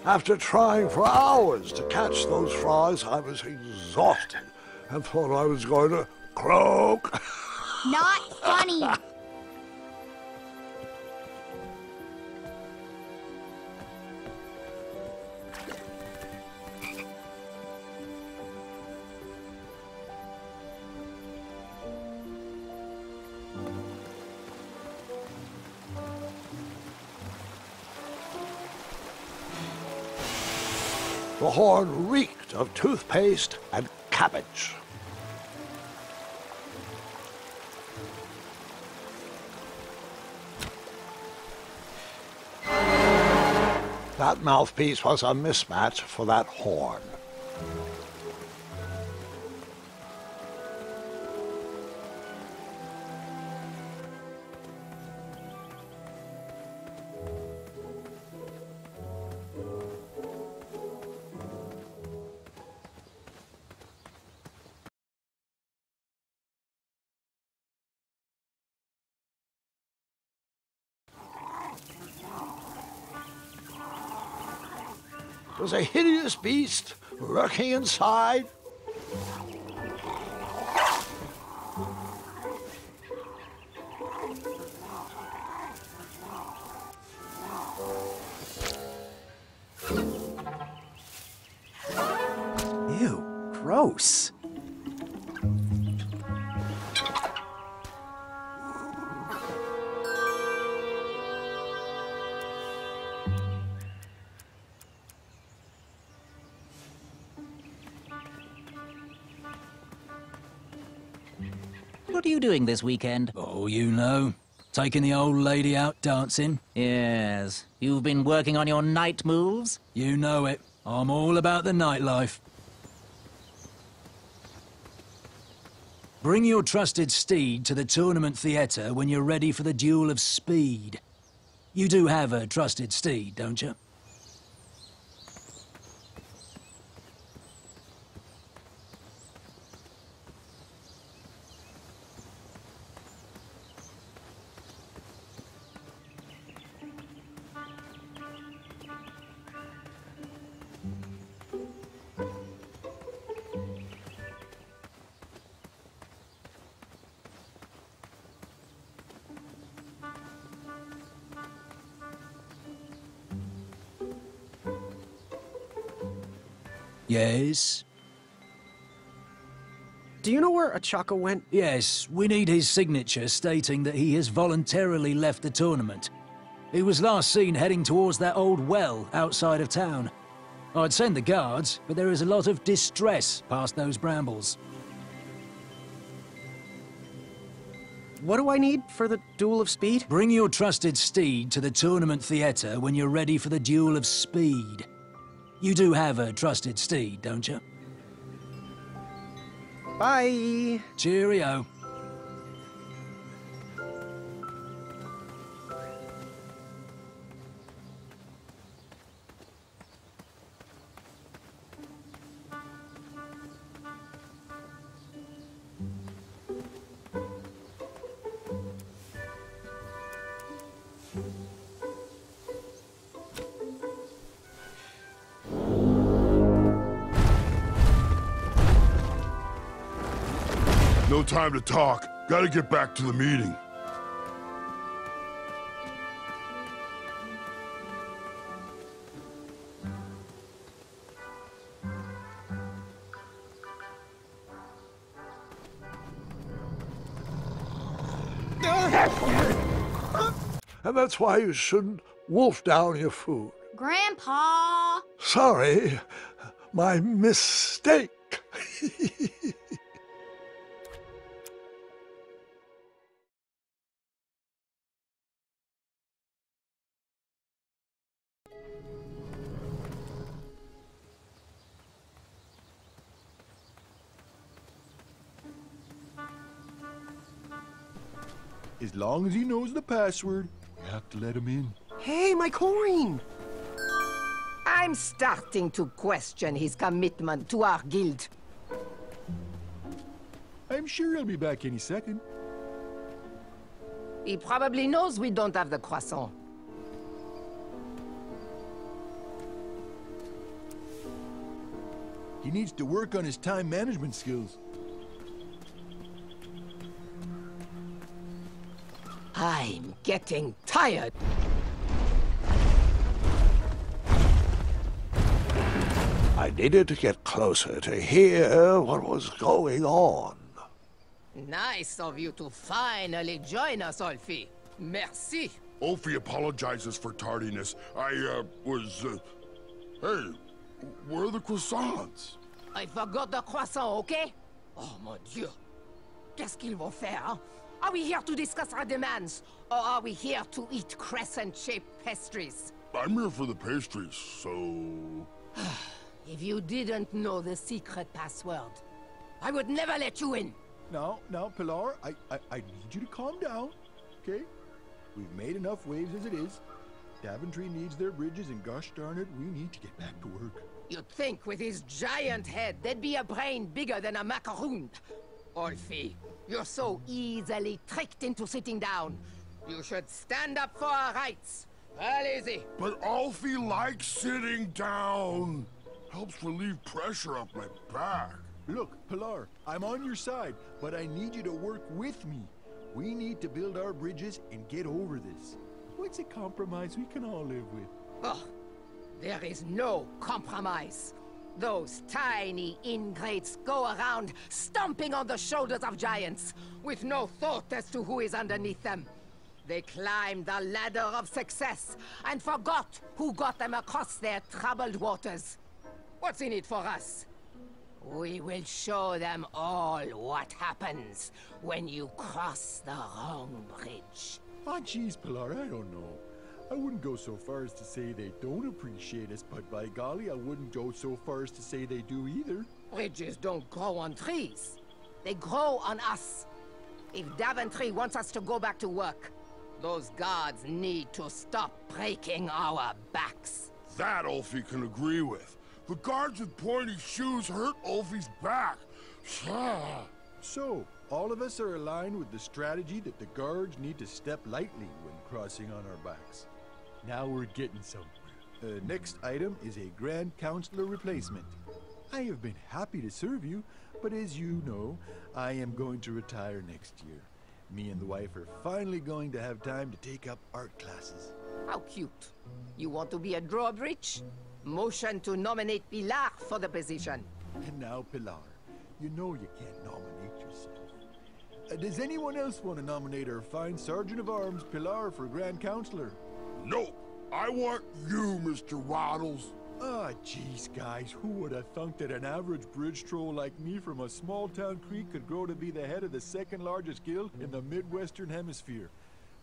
After trying for hours to catch those frogs, I was exhausted and thought I was going to croak. Not funny. The horn reeked of toothpaste and cabbage. That mouthpiece was a mismatch for that horn. Was a hideous beast lurking inside. Ew, gross. What are you doing this weekend? Oh, you know. Taking the old lady out dancing. Yes. You've been working on your night moves? You know it. I'm all about the nightlife. Bring your trusted steed to the tournament theatre when you're ready for the duel of speed. You do have a trusted steed, don't you? Yes? Do you know where Achaka went? Yes, we need his signature stating that he has voluntarily left the tournament. He was last seen heading towards that old well outside of town. I'd send the guards, but there is a lot of distress past those brambles. What do I need for the Duel of Speed? Bring your trusted steed to the tournament theatre when you're ready for the duel of speed. You do have a trusted steed, don't you? Bye! Cheerio. No time to talk. Gotta get back to the meeting. And that's why you shouldn't wolf down your food. Grandpa! Sorry, My mistake. As long as he knows the password, we have to let him in. Hey, my coin! I'm starting to question his commitment to our guild. I'm sure he'll be back any second. He probably knows we don't have the croissant. He needs to work on his time management skills. I'm getting tired. I needed to get closer to hear what was going on. Nice of you to finally join us, Olfie. Merci. Ophi apologizes for tardiness. Hey, where are the croissants? I forgot the croissant, okay? Oh, mon Dieu. Qu'est-ce qu'ils vont faire, hein? Are we here to discuss our demands? Or are we here to eat crescent-shaped pastries? I'm here for the pastries, so... If you didn't know the secret password, I would never let you in. Now, Pilar, I need you to calm down, okay? We've made enough waves as it is. Daventry needs their bridges, and gosh darn it, we need to get back to work. You'd think with his giant head, there'd be a brain bigger than a macaroon. Olfie, you're so easily tricked into sitting down. You should stand up for our rights. Allez-y. But Alfie likes sitting down. Helps relieve pressure up my back. Look, Pilar, I'm on your side, but I need you to work with me. We need to build our bridges and get over this. What's a compromise we can all live with? Oh, there is no compromise. Those tiny ingrates go around stomping on the shoulders of giants, with no thought as to who is underneath them. They climbed the ladder of success and forgot who got them across their troubled waters. What's in it for us? We will show them all what happens when you cross the wrong bridge. Ah, geez, Pilar, I don't know. I wouldn't go so far as to say they don't appreciate us, but by golly, I wouldn't go so far as to say they do either. Bridges don't grow on trees. They grow on us. If Daventry wants us to go back to work, those guards need to stop breaking our backs. That Alfie can agree with. The guards with pointy shoes hurt Alfie's back. So, all of us are aligned with the strategy that the guards need to step lightly when crossing on our backs. Now we're getting somewhere. The next item is a Grand Counselor replacement. I have been happy to serve you, but as you know, I am going to retire next year. Me and the wife are finally going to have time to take up art classes. How cute. You want to be a drawbridge? Motion to nominate Pilar for the position. And now, Pilar, you know you can't nominate yourself. Does anyone else want to nominate our fine Sergeant of Arms, Pilar, for Grand Counselor? Nope. I want you, Mr. Waddles. Ah, geez, guys, who would have thunk that an average bridge troll like me from a small-town creek could grow to be the head of the second-largest guild in the Midwestern Hemisphere?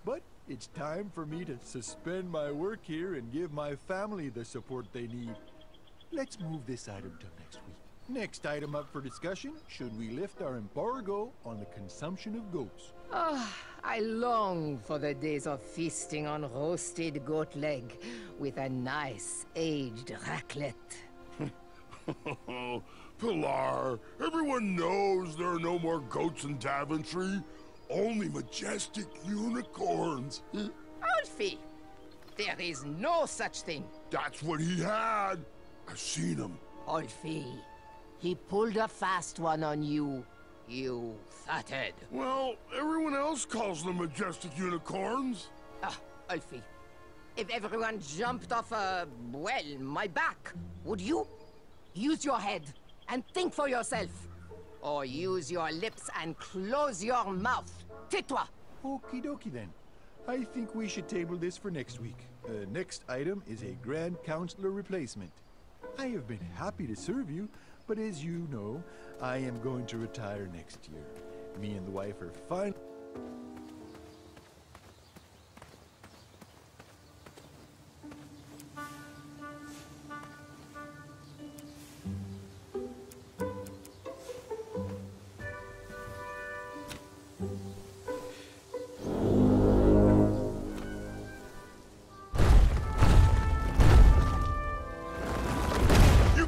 But it's time for me to suspend my work here and give my family the support they need. Let's move this item to next week. Next item up for discussion, should we lift our embargo on the consumption of goats? I long for the days of feasting on roasted goat leg with a nice aged raclette. Pilar, everyone knows there are no more goats in Daventry. Only majestic unicorns. Alfie, there is no such thing. That's what he had. I've seen him. Alfie, he pulled a fast one on you, you fathead. Well, everyone else calls them majestic unicorns. Alfie, if everyone jumped off well, my back, would you? Use your head and think for yourself. Or use your lips and close your mouth. Tais-toi. Okie dokie then. I think we should table this for next week. Next item is a Grand Counselor replacement. I have been happy to serve you, but as you know, I am going to retire next year. Me and the wife are fine.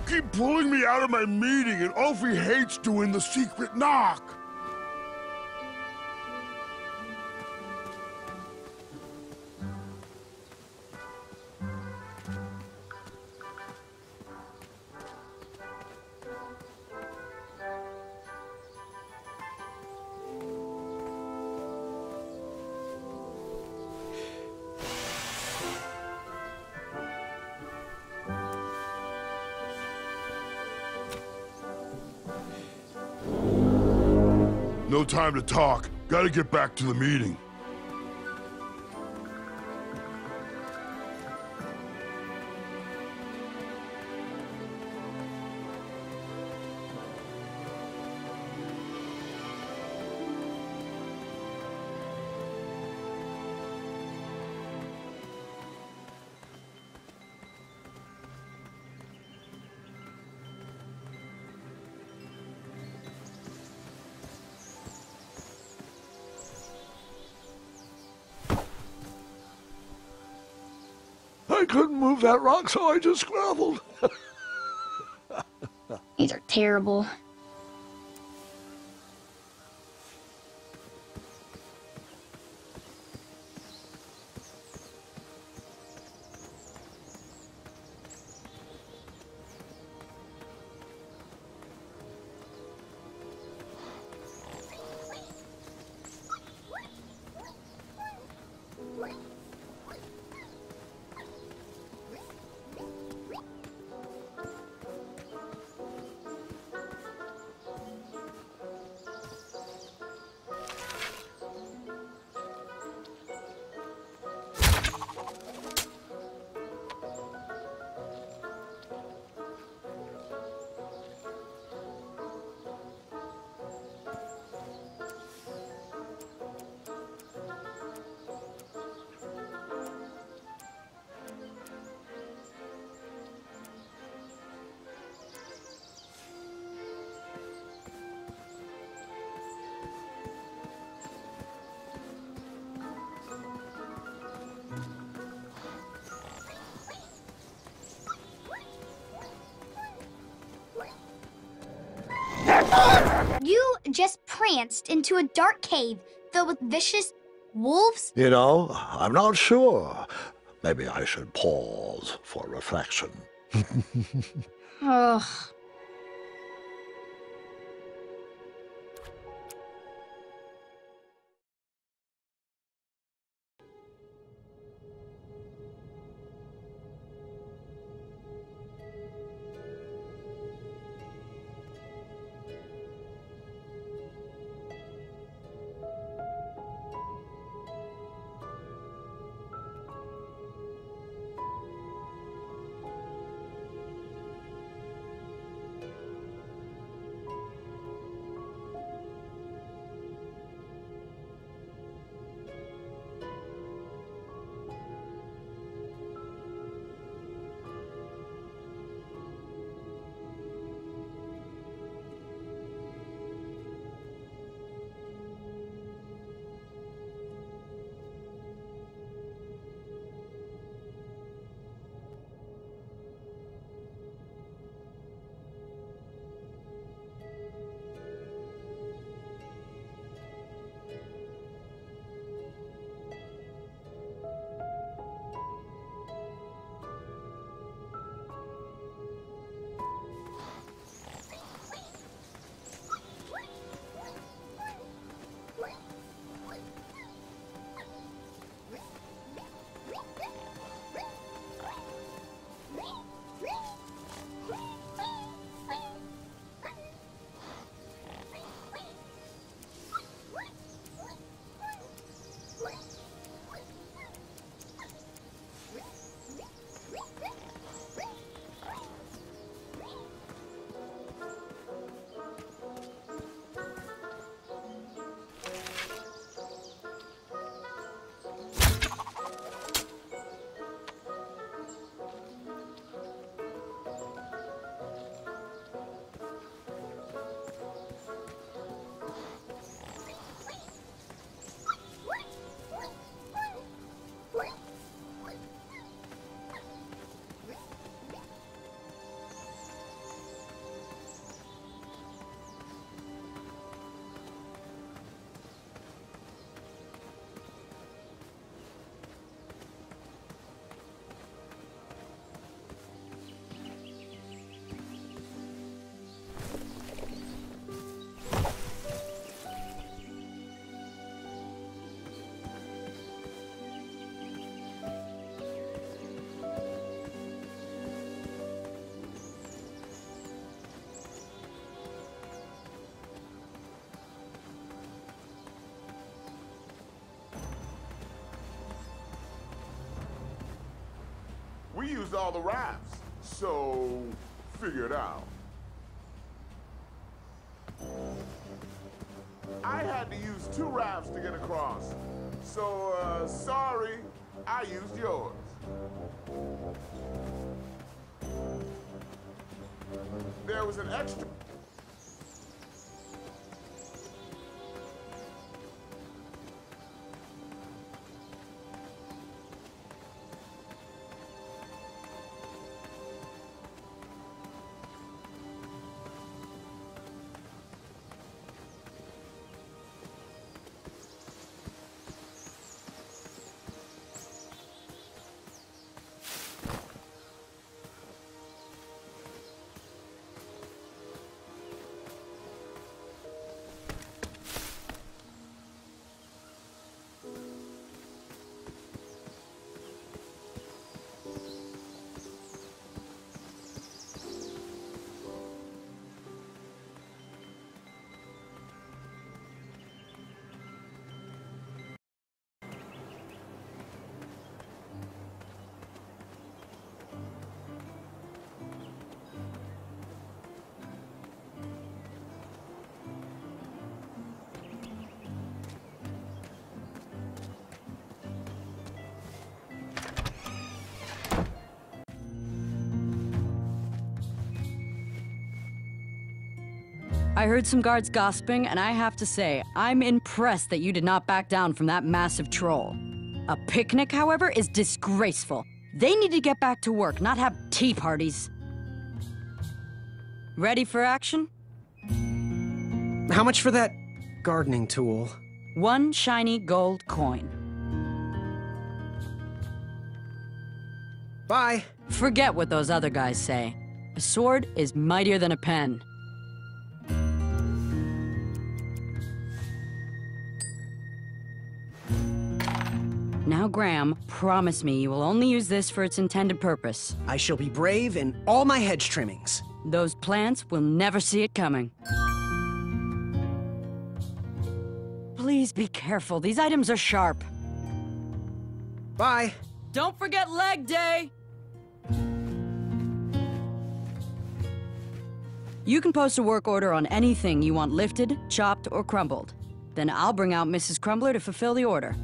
Keep pulling me out of my meeting, and Ulfie hates doing the secret knock. No time to talk. Gotta get back to the meeting. I couldn't move that rock, so I just groveled. These are terrible. You just pranced into a dark cave filled with vicious wolves? You know, I'm not sure. Maybe I should pause for reflection. Ugh. We used all the rafts, so figure it out. I had to use 2 rafts to get across, so sorry, I used yours. There was an extra... I heard some guards gossiping, and I have to say, I'm impressed that you did not back down from that massive troll. A picnic, however, is disgraceful. They need to get back to work, not have tea parties. Ready for action? How much for that gardening tool? 1 shiny gold coin. Bye. Forget what those other guys say. A sword is mightier than a pen. Now, Graham, promise me you will only use this for its intended purpose. I shall be brave in all my hedge trimmings. Those plants will never see it coming. Please be careful. These items are sharp. Bye. Don't forget leg day! You can post a work order on anything you want lifted, chopped, or crumbled. Then I'll bring out Mrs. Crumbler to fulfill the order.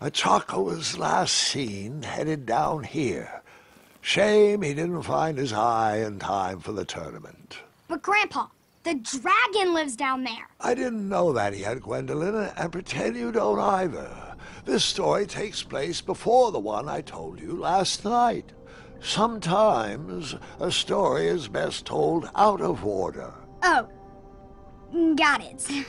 Achaka was last seen headed down here. Shame he didn't find his eye in time for the tournament. But Grandpa, the dragon lives down there. I didn't know that yet, Gwendolyn, and pretend you don't either. This story takes place before the one I told you last night. Sometimes a story is best told out of order. Oh, got it.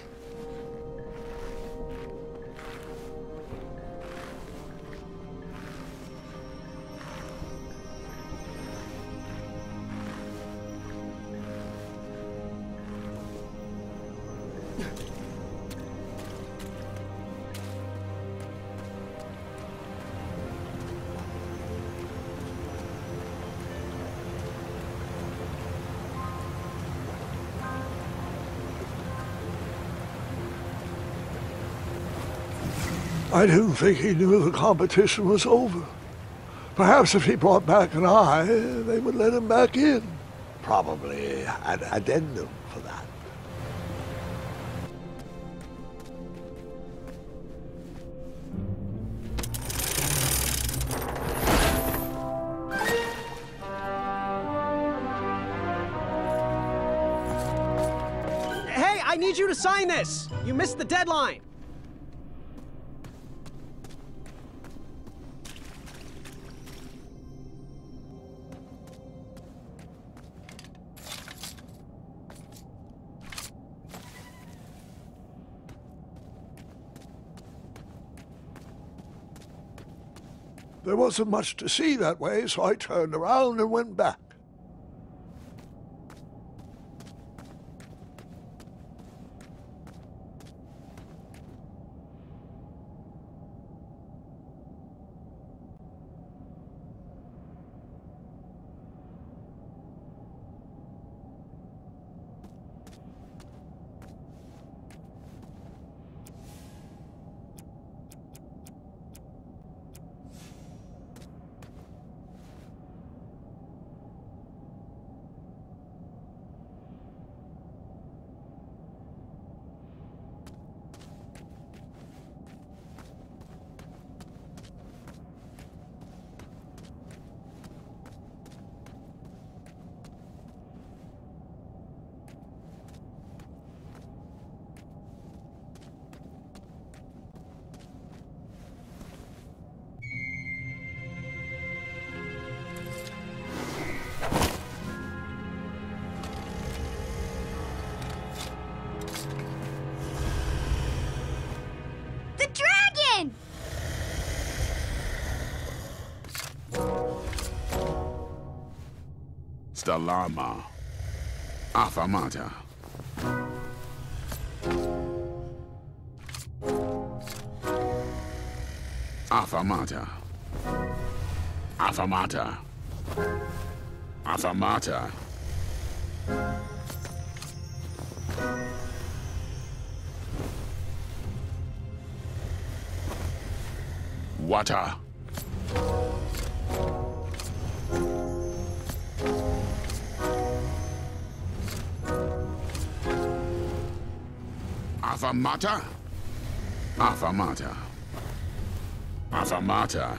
I didn't think he knew the competition was over. Perhaps if he brought back an eye, they would let him back in. Probably an addendum for that. Hey, I need you to sign this! You missed the deadline! There wasn't much to see that way, so I turned around and went back. The dragon! Stalama. Afamata. Afamata. Afamata. Afamata. Water. Afamata. Afamata. Afamata.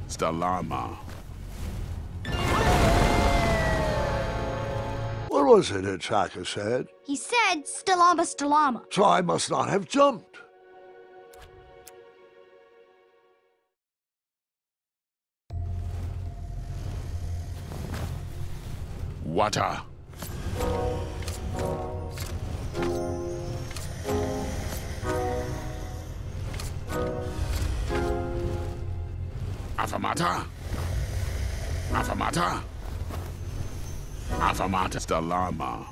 Stalama. What was it Hitchhiker said? He said Stalama Stalama. So I must not have jumped. Water. Afamata. Afamata. Afamata. Stalama.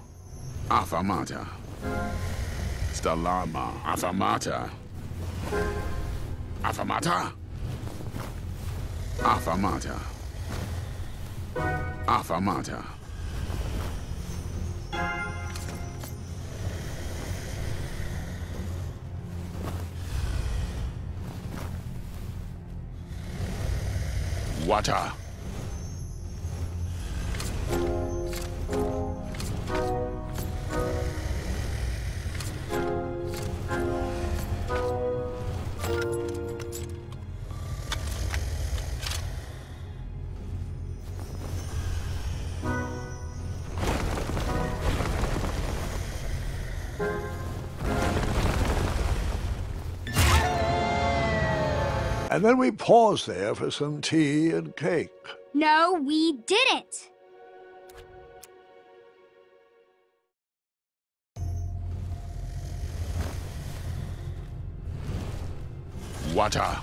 Afamata. Stalama. Afamata. Afamata. Afamata. Afamata. Water. And then we paused there for some tea and cake. No, we didn't. Water.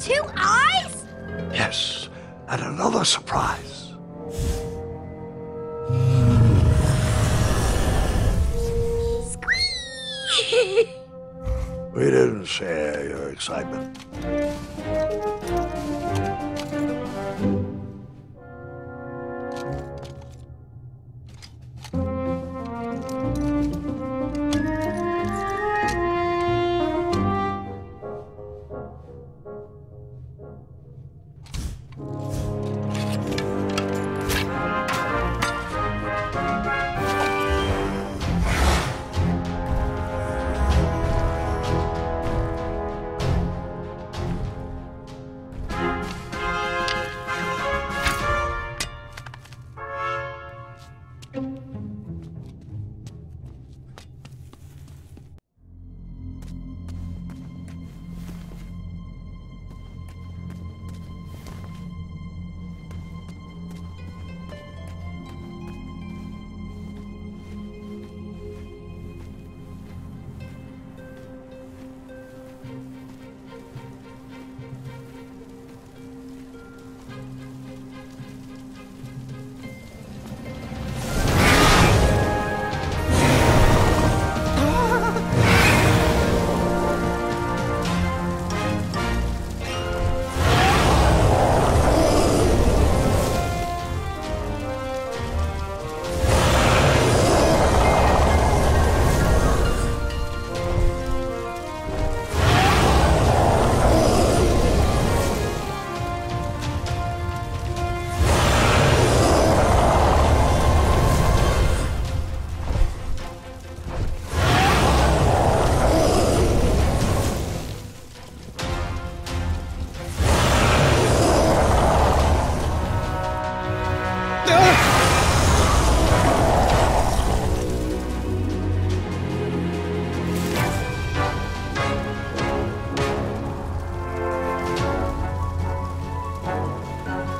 2 eyes? Yes, and another surprise. Squeak! We didn't share your excitement.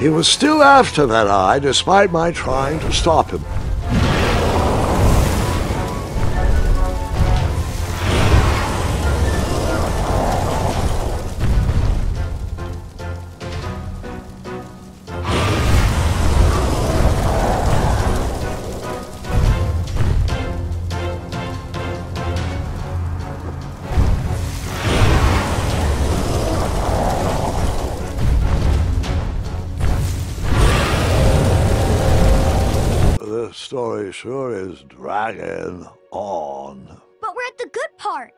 He was still after that eye, despite my trying to stop him. This story sure is dragging on. But we're at the good part.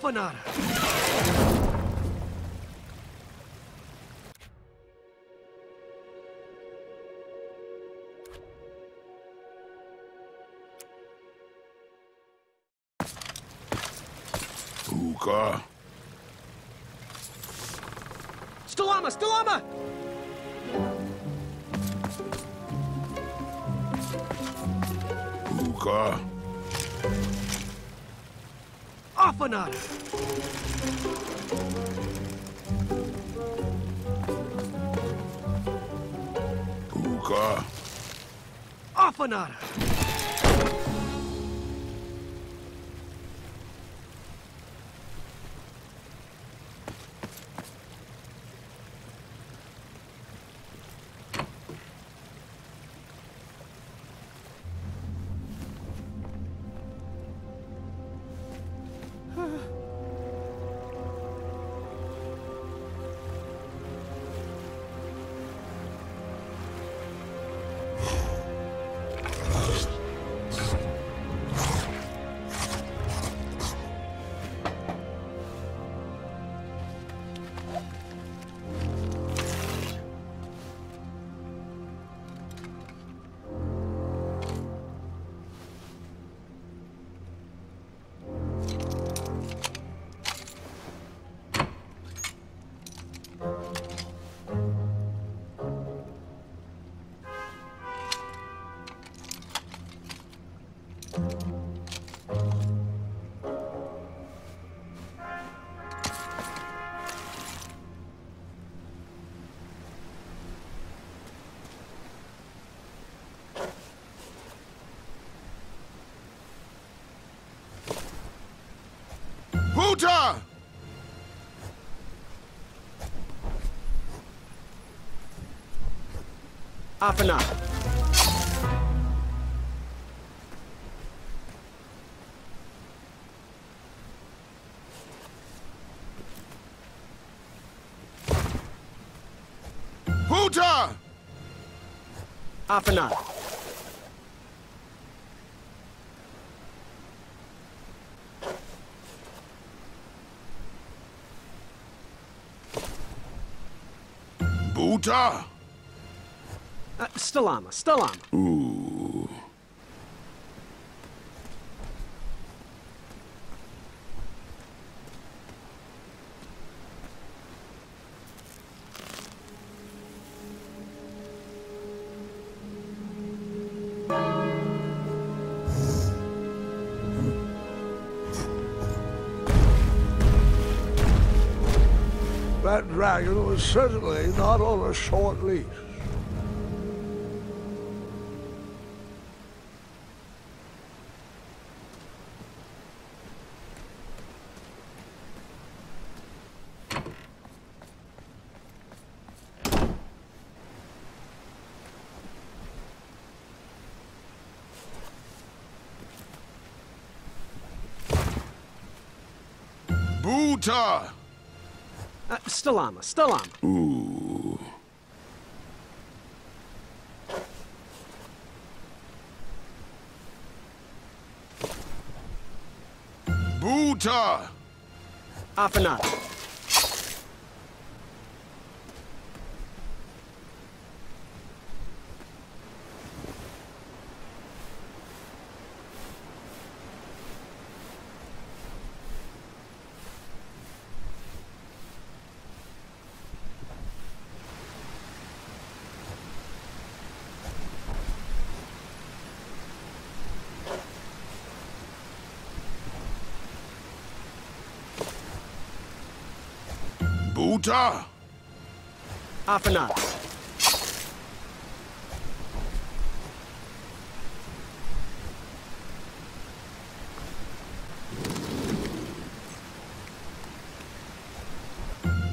Afanada! Hookah. Stalama! Stalama! Hookah. Afanada! Hookah. Afanada! Buta! Afanada! Buta! Afanada! Buta! Stalama! Stalama! Ooh. That dragon was certainly not on a short leash. Buta! Stalama! Stalama! Ooh. Buta! Afanada! Buta! Afanada!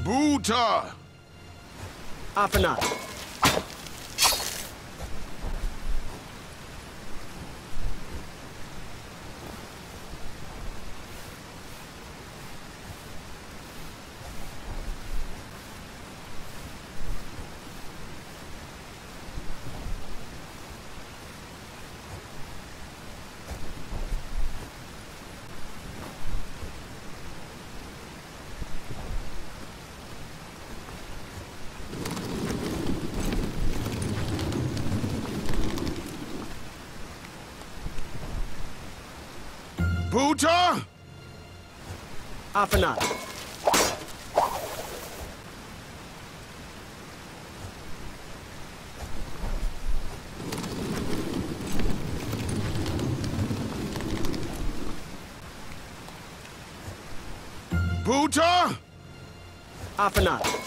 Buta! Afanada! Buta! Afanada. Buta! Afanada.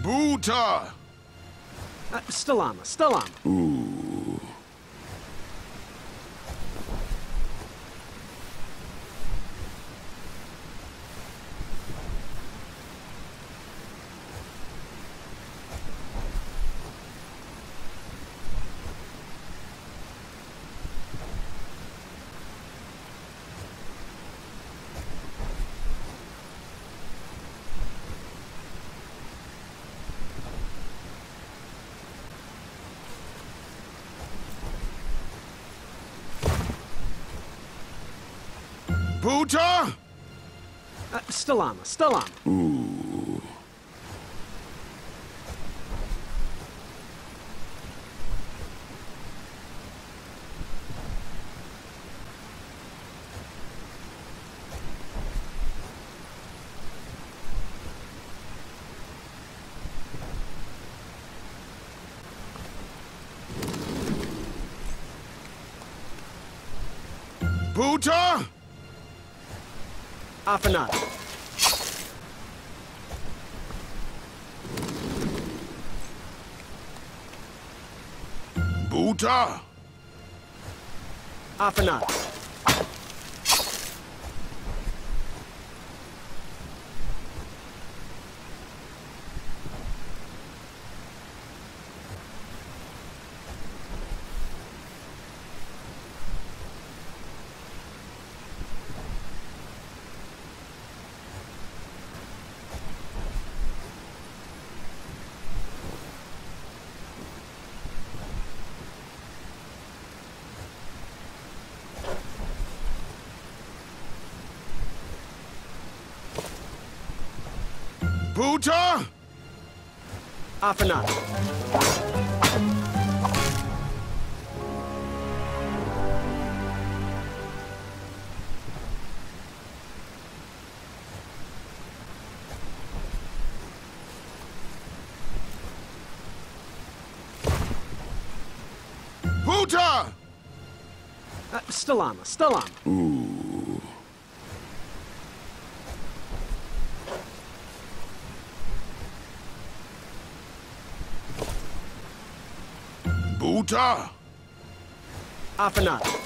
Buta! Stalama, Stalama. Ooh. Buta! Stalama, Stalama. Ooh. Buta! Afanada. Buta! Afanada. Buta! Afanada. Buta! Stalama, Stalama. Ooh. Buta! Afanada.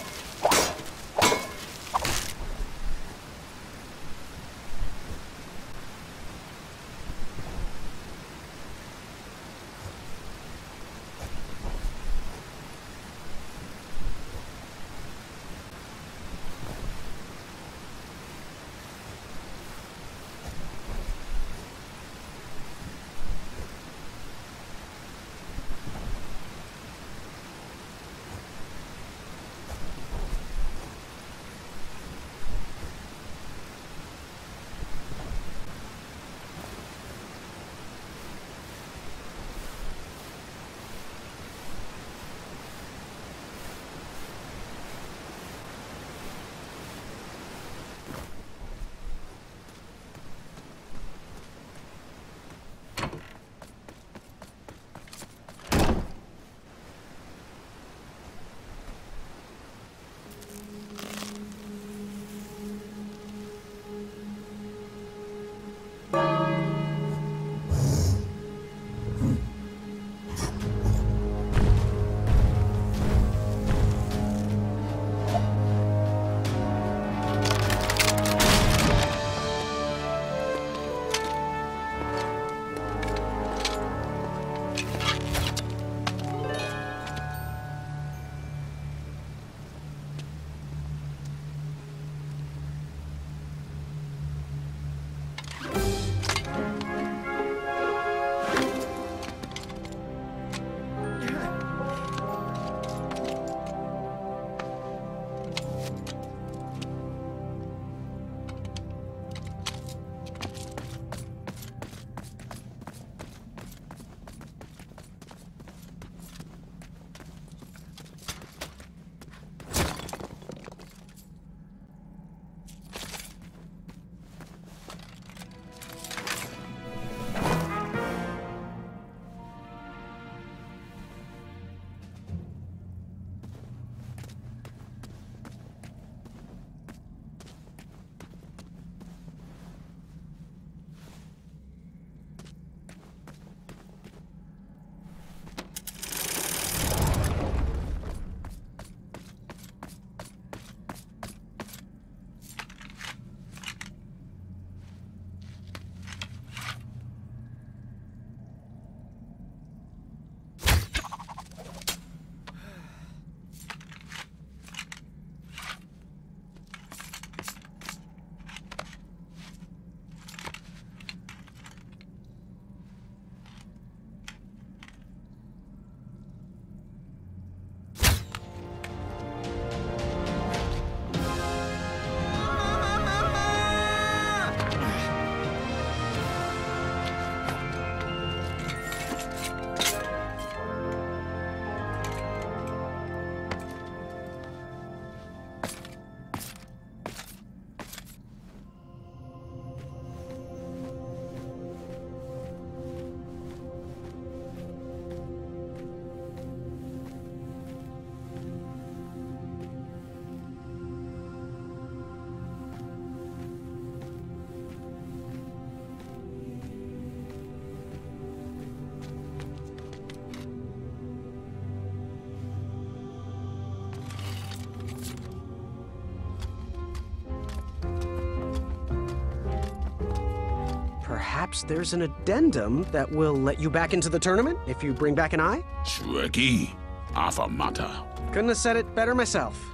perhaps there's an addendum that will let you back into the tournament if you bring back an eye? Shrekky, Afamata. Couldn't have said it better myself.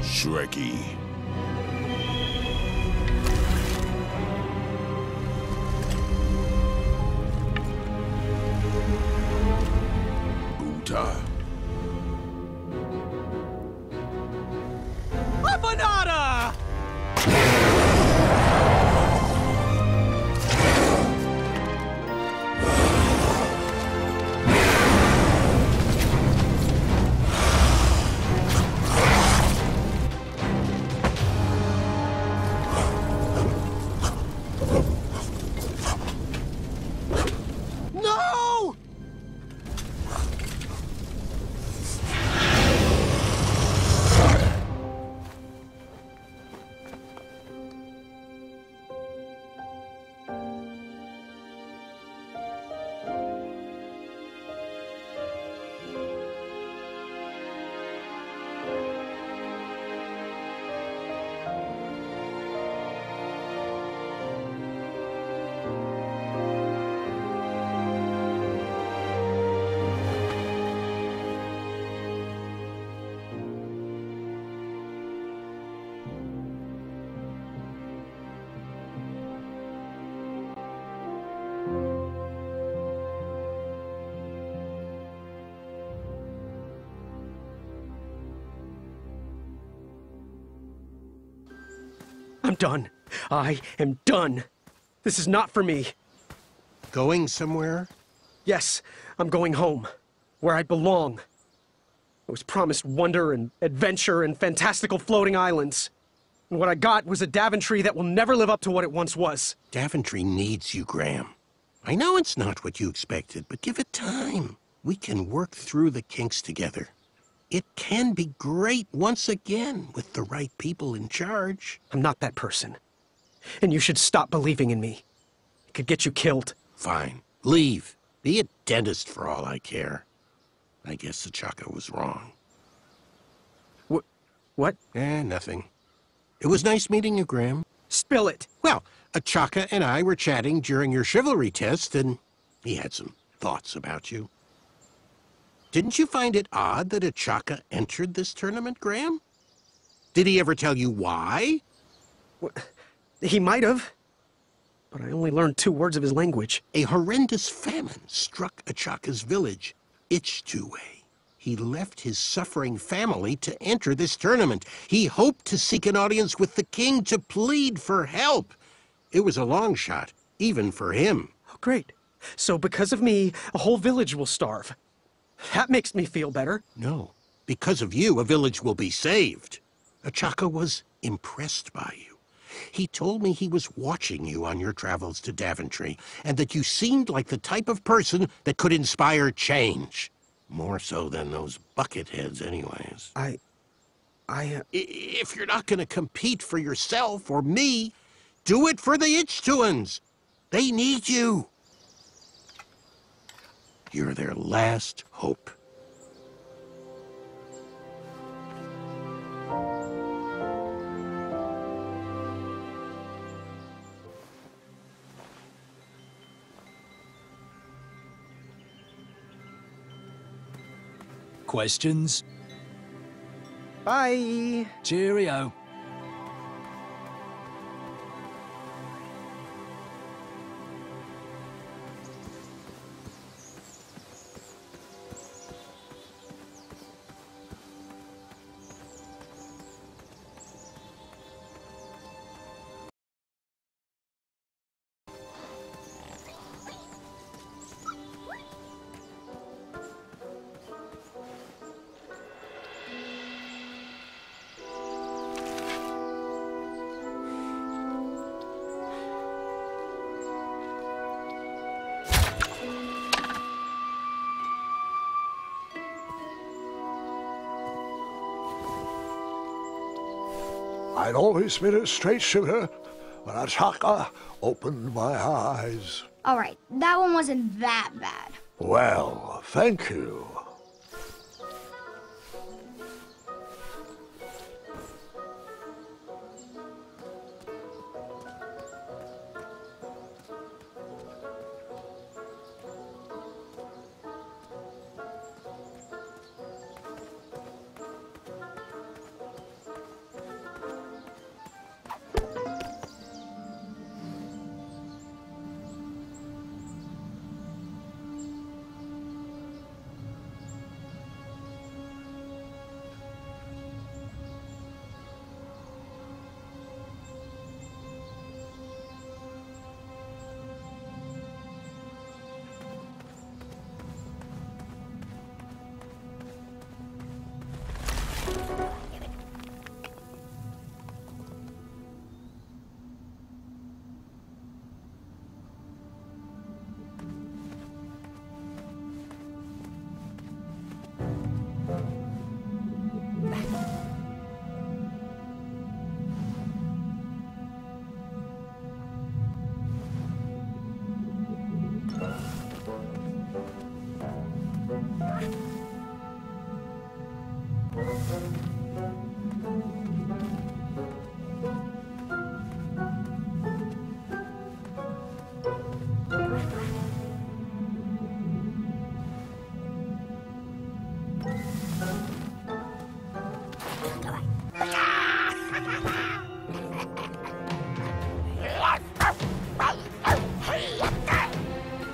Shrekky. Buta. Apanada! No! I'm done. I am done. This is not for me. Going somewhere? Yes, I'm going home, where I belong. I was promised wonder and adventure and fantastical floating islands. And what I got was a Daventry that will never live up to what it once was. Daventry needs you, Graham. I know it's not what you expected, but give it time. We can work through the kinks together. It can be great once again with the right people in charge. I'm not that person. And you should stop believing in me. It could get you killed. Fine. Leave. Be a dentist for all I care. I guess Achaka was wrong. What? Nothing. It was nice meeting you, Graham. Spill it. Well, Achaka and I were chatting during your chivalry test, and he had some thoughts about you. Didn't you find it odd that Achaka entered this tournament, Graham? Did he ever tell you why? He might have. But I only learned 2 words of his language. A horrendous famine struck Achaka's village, Ichtuwe. He left his suffering family to enter this tournament. He hoped to seek an audience with the king to plead for help. It was a long shot, even for him. Oh, great. So because of me, a whole village will starve. That makes me feel better. No. Because of you, a village will be saved. Achaka was impressed by you. He told me he was watching you on your travels to Daventry, and that you seemed like the type of person that could inspire change. More so than those bucketheads, anyways. If you're not going to compete for yourself or me, do it for the Ichtuans. They need you. You're their last hope. Questions? Bye. Cheerio. I'd always been a straight shooter, but Achaka opened my eyes. All right, that one wasn't that bad. Well, thank you.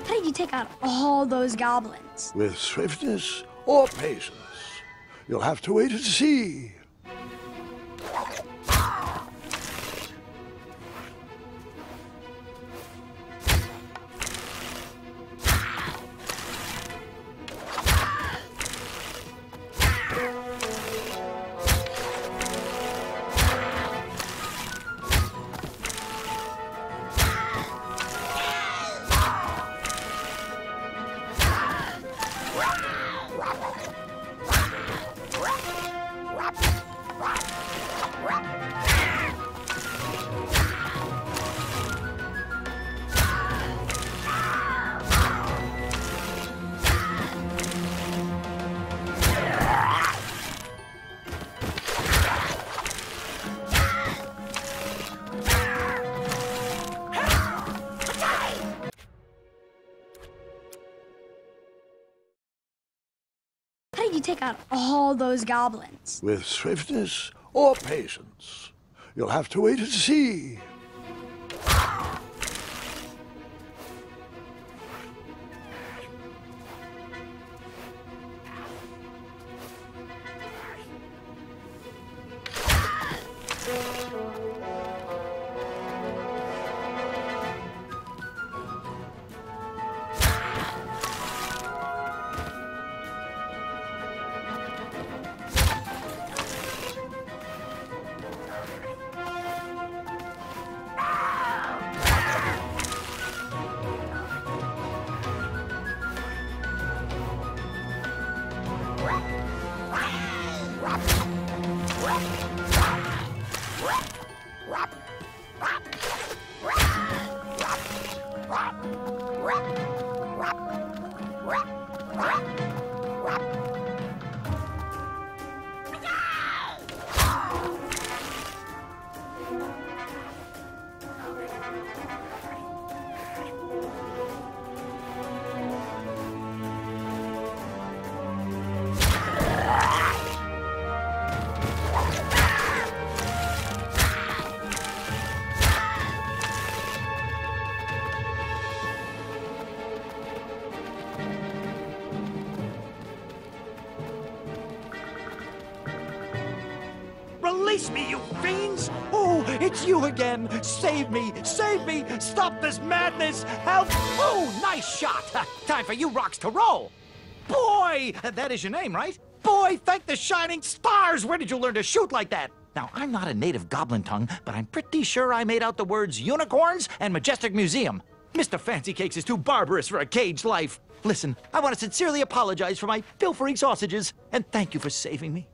How did you take out all those goblins? With swiftness or patience? You'll have to wait and see. How did you take out all those goblins? With swiftness or patience? You'll have to wait and see. Release me, you fiends! Oh, it's you again! Save me! Save me! Stop this madness! Help! Oh, nice shot! Time for you rocks to roll! Boy! That is your name, right? Boy, thank the shining stars! Where did you learn to shoot like that? Now, I'm not a native goblin tongue, but I'm pretty sure I made out the words unicorns and majestic museum. Mr. Fancy Cakes is too barbarous for a caged life. Listen, I want to sincerely apologize for my pilfering sausages, and thank you for saving me.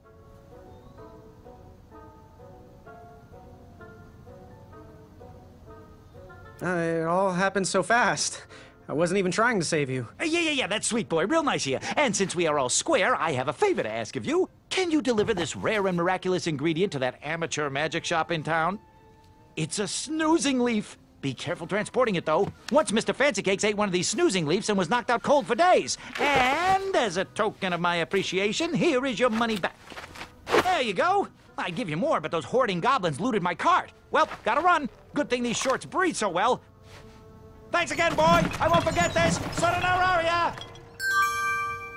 It all happened so fast. I wasn't even trying to save you. Yeah, that's sweet, boy. Real nice of you. And since we are all square, I have a favor to ask of you. Can you deliver this rare and miraculous ingredient to that amateur magic shop in town? It's a snoozing leaf. Be careful transporting it, though. Once Mr. Fancy Cakes ate one of these snoozing leaves and was knocked out cold for days. And as a token of my appreciation, here is your money back. There you go. I'd give you more, but those hoarding goblins looted my cart. Well, gotta run. Good thing these shorts breathe so well. Thanks again, boy. I won't forget this. Sayonara.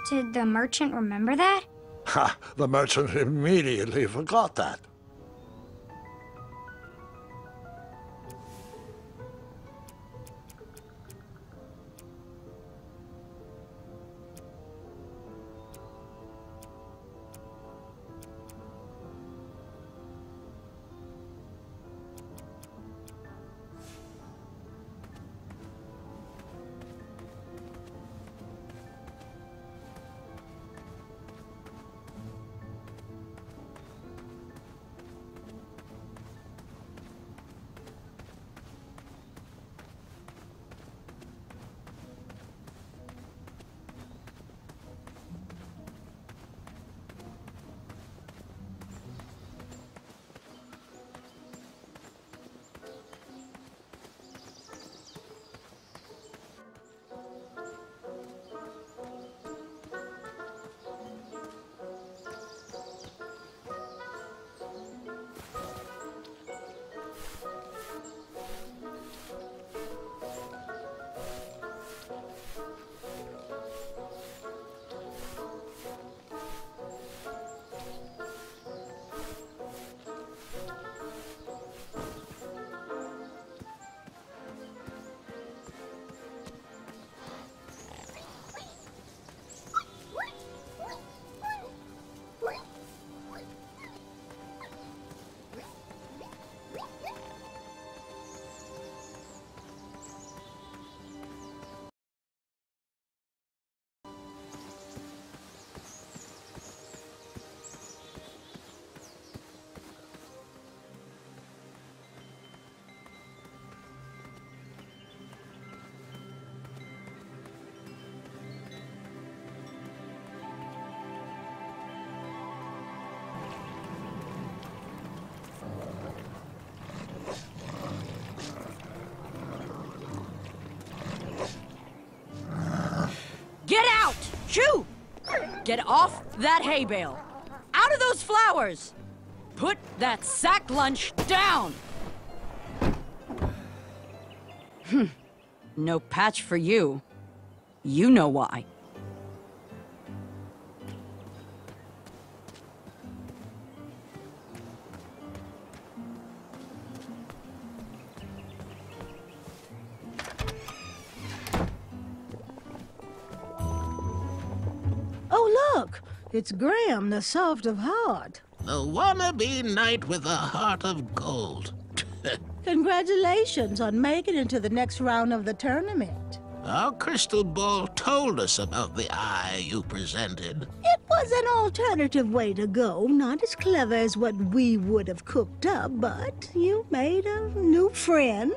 Did the merchant remember that? Ha! The merchant immediately forgot that. Get out! Shoo! Get off that hay bale! Out of those flowers! Put that sack lunch down! No patch for you. You know why. Oh, look! It's Graham, the soft of heart. The wannabe knight with a heart of gold. Congratulations on making it to the next round of the tournament. Our crystal ball told us about the eye you presented. It was an alternative way to go, not as clever as what we would have cooked up, but you made a new friend.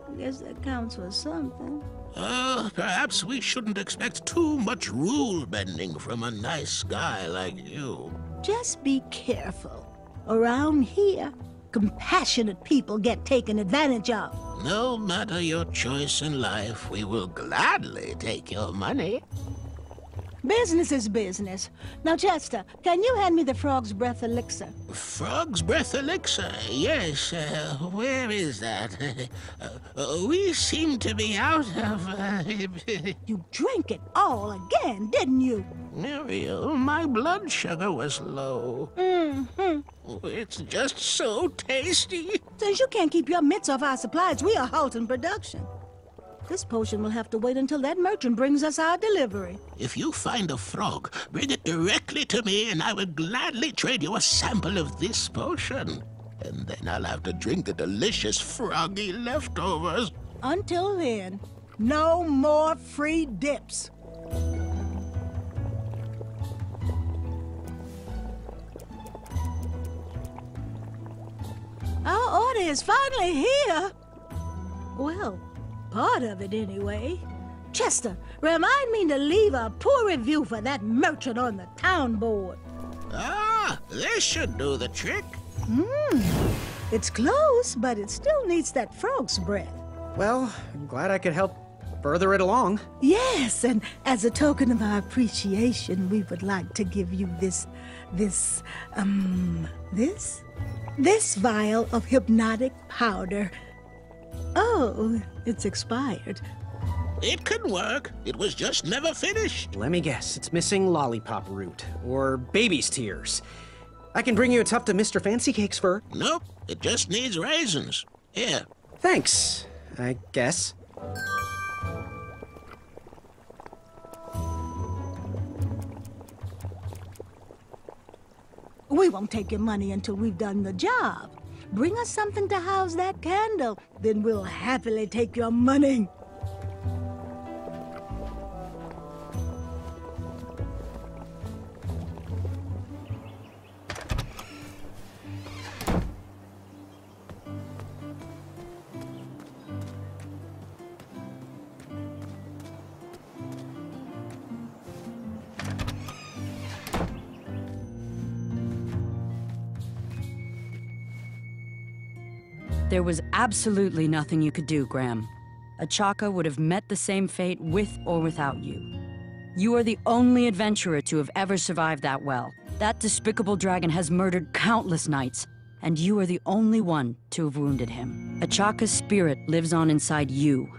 I guess that counts for something. Perhaps we shouldn't expect too much rule-bending from a nice guy like you. Just be careful. Around here, compassionate people get taken advantage of. No matter your choice in life, we will gladly take your money. Business is business. Now, Chester, can you hand me the Frog's Breath elixir? Frog's Breath elixir? Yes. Where is that? We seem to be out of... You drank it all again, didn't you? Muriel, my blood sugar was low. It's just so tasty. Since you can't keep your mitts off our supplies, we are halting production. This potion will have to wait until that merchant brings us our delivery. If you find a frog, bring it directly to me and I will gladly trade you a sample of this potion. And then I'll have to drink the delicious froggy leftovers. Until then, no more free dips. Our order is finally here. Well, part of it anyway. Chester, remind me to leave a poor review for that merchant on the town board. Ah, this should do the trick. It's close, but it still needs that frog's breath. Well, I'm glad I could help further it along. Yes, and as a token of our appreciation, we would like to give you this vial of hypnotic powder. Oh, it's expired. It could work. It was just never finished. Let me guess, it's missing lollipop root, or baby's tears. I can bring you a tuft of Mr. Fancy Cake's fur. Nope, it just needs raisins. Here. Thanks, I guess. We won't take your money until we've done the job. Bring us something to house that candle, then we'll happily take your money. There was absolutely nothing you could do, Graham. Achaka would have met the same fate with or without you. You are the only adventurer to have ever survived that well. That despicable dragon has murdered countless knights, and you are the only one to have wounded him. Achaka's spirit lives on inside you.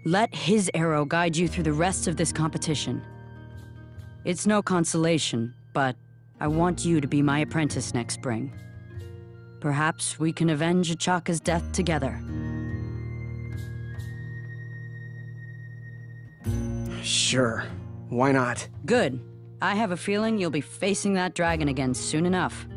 Let his arrow guide you through the rest of this competition. It's no consolation, but I want you to be my apprentice next spring. Perhaps we can avenge Achaka's death together. Sure. Why not? Good. I have a feeling you'll be facing that dragon again soon enough.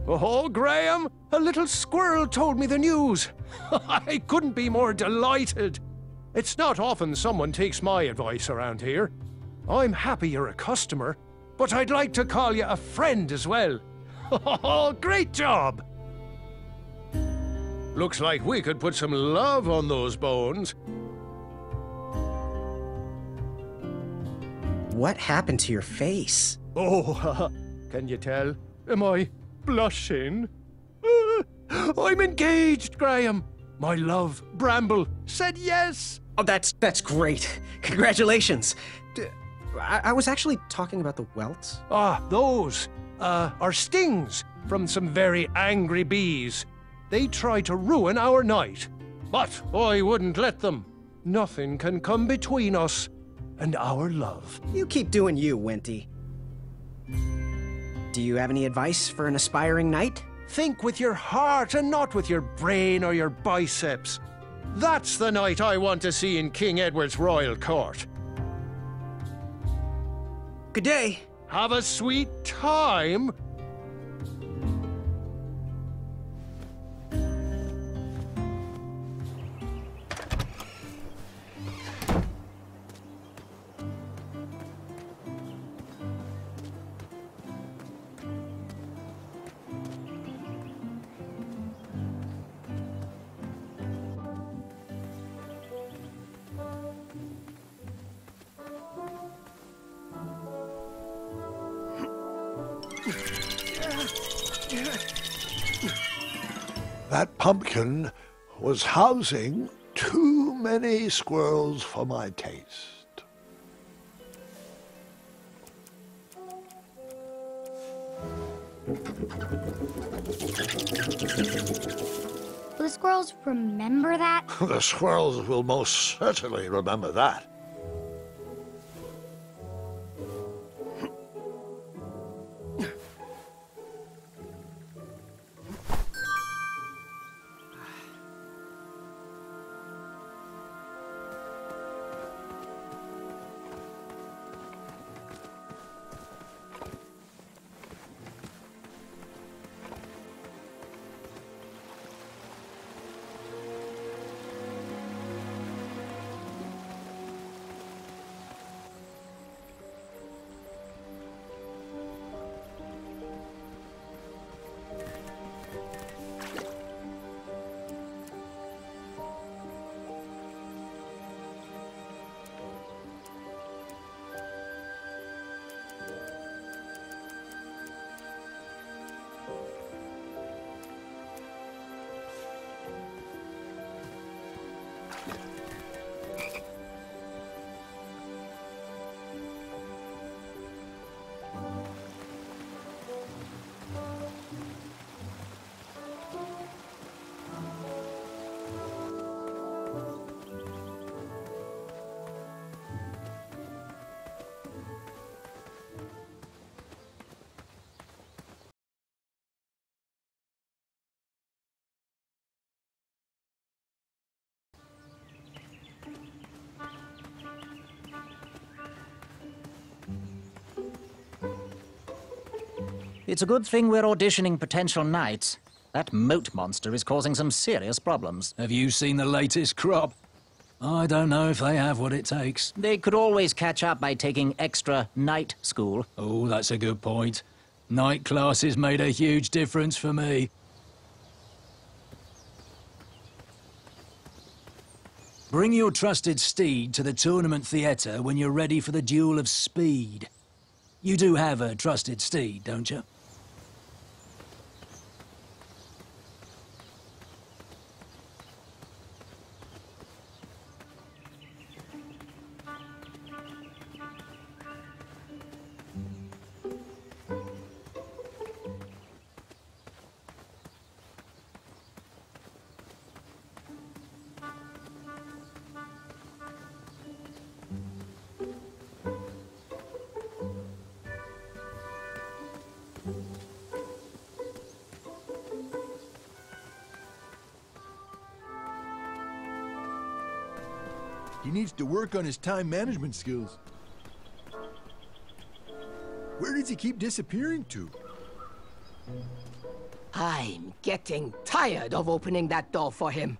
Oh, Graham, a little squirrel told me the news. I couldn't be more delighted. It's not often someone takes my advice around here. I'm happy you're a customer, but I'd like to call you a friend as well. Oh, great job! Looks like we could put some love on those bones. What happened to your face? Oh, can you tell? Am I blushing? I'm engaged, Graham. My love, Bramble, said yes. Oh, that's great. Congratulations. I was actually talking about the welts. Ah, those are stings from some very angry bees. They try to ruin our night, but I wouldn't let them. Nothing can come between us and our love. You keep doing you, Wenty. Do you have any advice for an aspiring knight? Think with your heart and not with your brain or your biceps. That's the knight I want to see in King Edward's royal court. Good day. Have a sweet time. That pumpkin was housing too many squirrels for my taste. Will the squirrels remember that? The squirrels will most certainly remember that. It's a good thing we're auditioning potential knights. That moat monster is causing some serious problems. Have you seen the latest crop? I don't know if they have what it takes. They could always catch up by taking extra night school. Oh, that's a good point. Night classes made a huge difference for me. Bring your trusted steed to the tournament theatre when you're ready for the duel of speed. You do have a trusted steed, don't you? He needs to work on his time management skills. Where does he keep disappearing to? I'm getting tired of opening that door for him.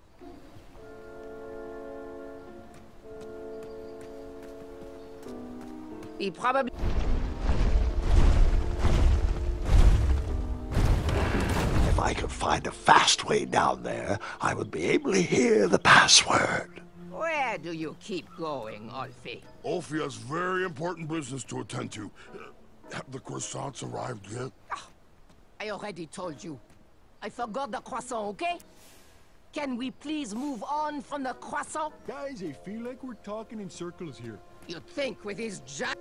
He probably... If I could find a fast way down there, I would be able to hear the password. Where do you keep going, Alfie? Alfie has very important business to attend to. Have the croissants arrived yet? I already told you. I forgot the croissant, okay? Can we please move on from the croissant? Guys, I feel like we're talking in circles here. You'd think with his giant...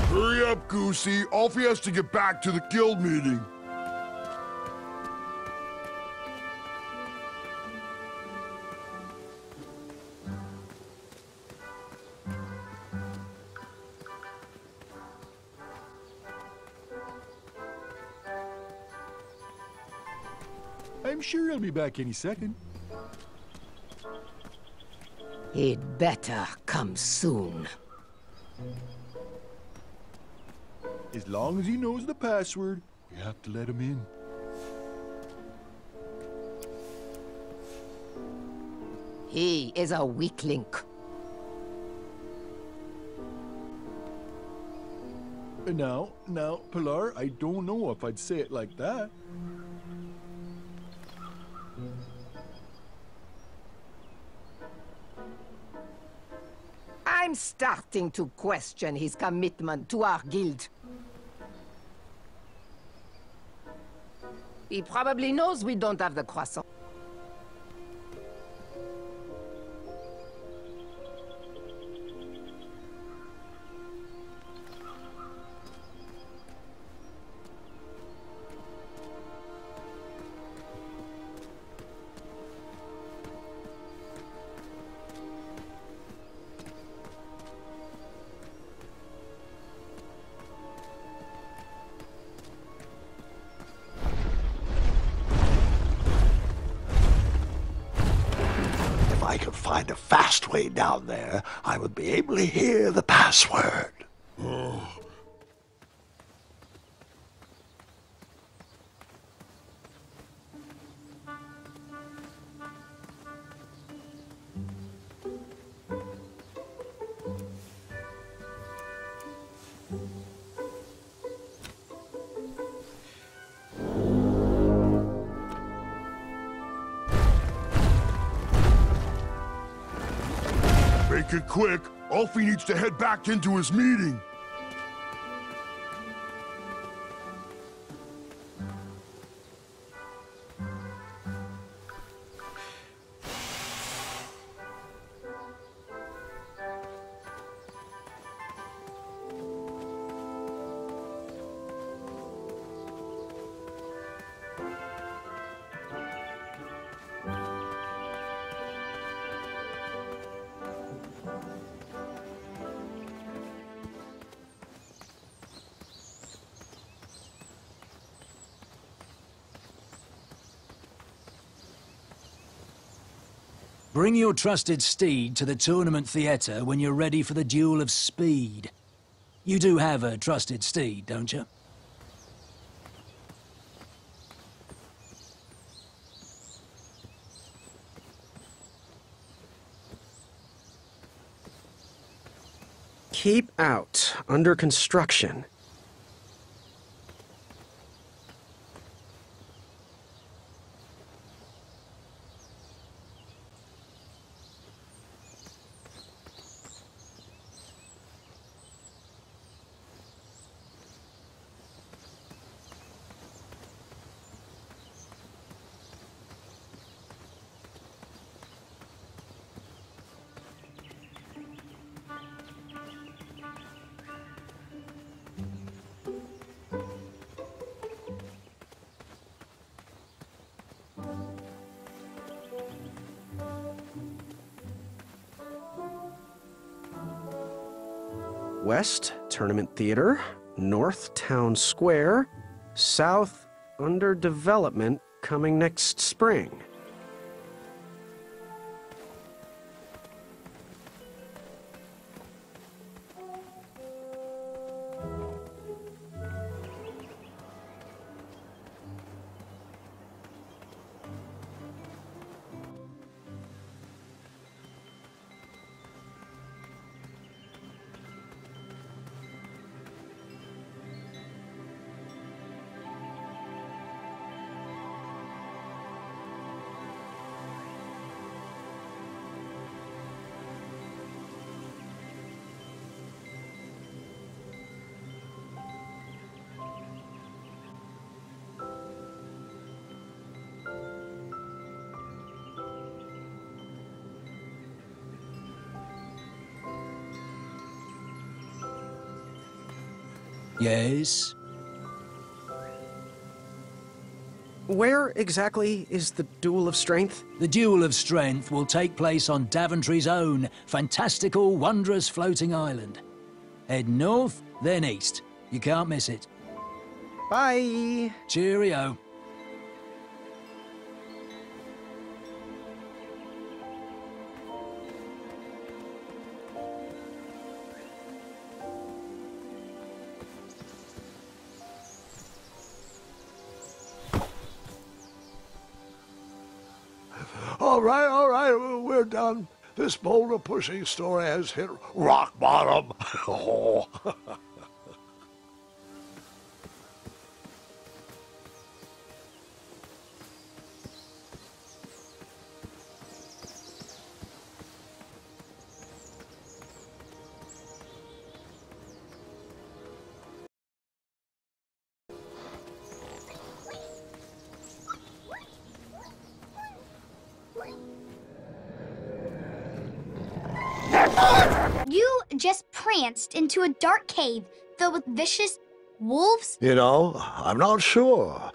Hurry up, Goosey. Alfie has to get back to the guild meeting. I'm sure he'll be back any second. He'd better come soon. As long as he knows the password, we have to let him in. He is a weak link. Now, Pilar, I don't know if I'd say it like that. I'm starting to question his commitment to our guild. He probably knows we don't have the croissant. If I could find a fast way down there, I would be able to hear the password. Make it quick. Alfie needs to head back into his meeting. Bring your trusted steed to the tournament theater when you're ready for the duel of speed. You do have a trusted steed, don't you? Keep out. Under construction. West, Tournament Theater. North, Town Square. South, under development, coming next spring. Yes? Where exactly is the Duel of Strength? The Duel of Strength will take place on Daventry's own fantastical, wondrous floating island. Head north, then east. You can't miss it. Bye! Cheerio. All right, we're done. This boulder pushing story has hit rock bottom. Oh. You just pranced into a dark cave filled with vicious wolves? You know, I'm not sure.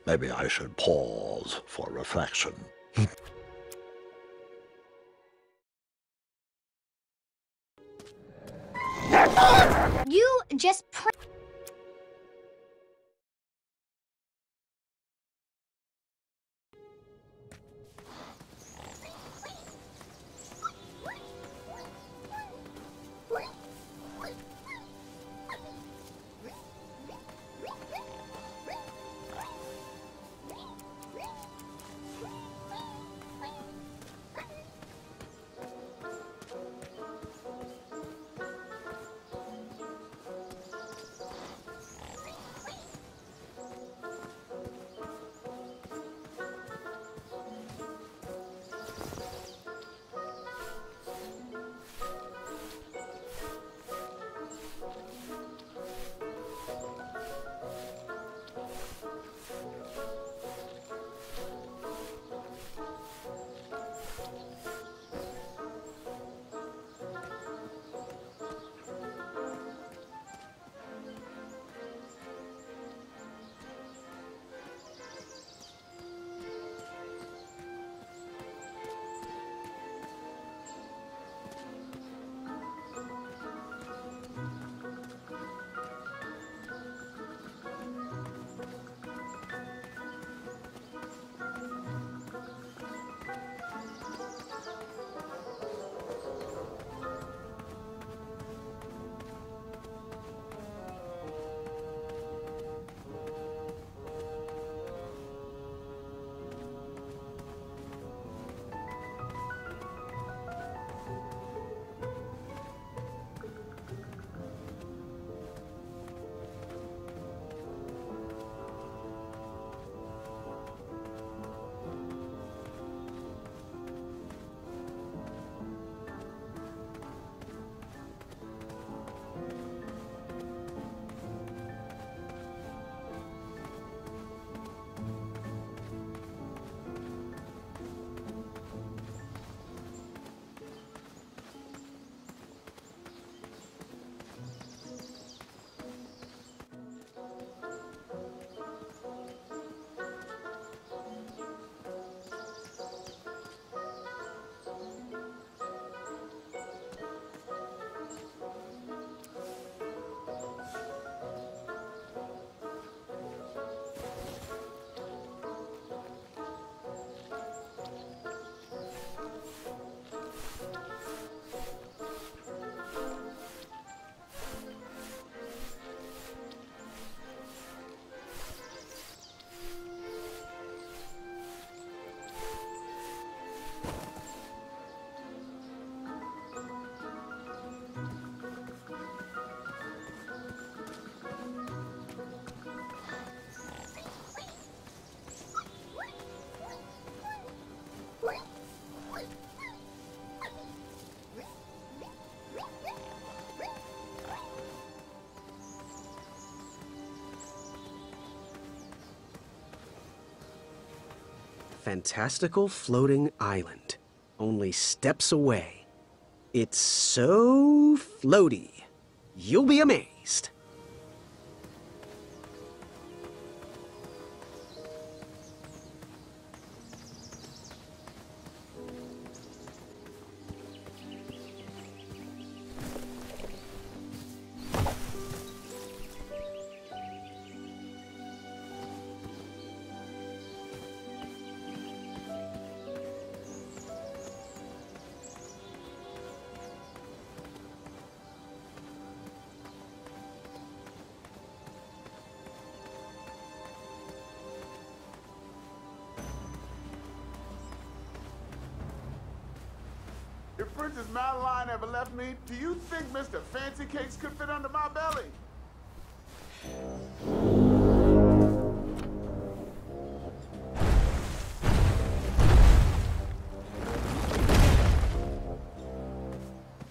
Maybe I should pause for reflection. You just fantastical floating island, only steps away. It's so floaty, you'll be amazed. If Princess Madeline ever left me, do you think Mr. Fancy Cakes could fit under my belly?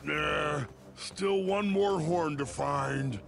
Nah, still one more horn to find.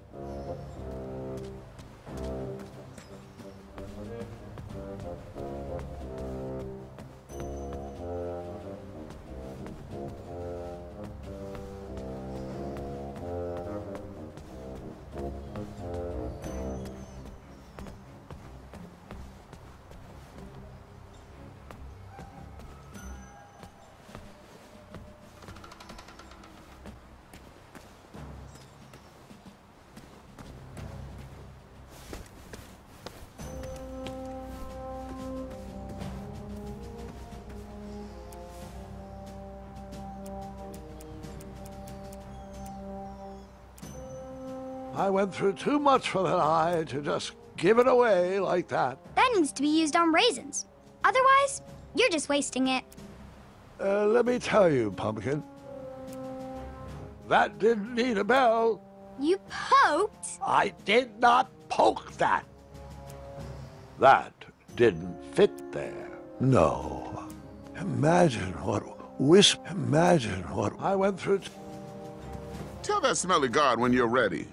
I went through too much for that eye to just give it away like that. That needs to be used on raisins. Otherwise, you're just wasting it. Let me tell you, Pumpkin. That didn't need a bell. You poked? I did not poke that. That didn't fit there. No. Imagine what I went through. Tell that smelly guard when you're ready.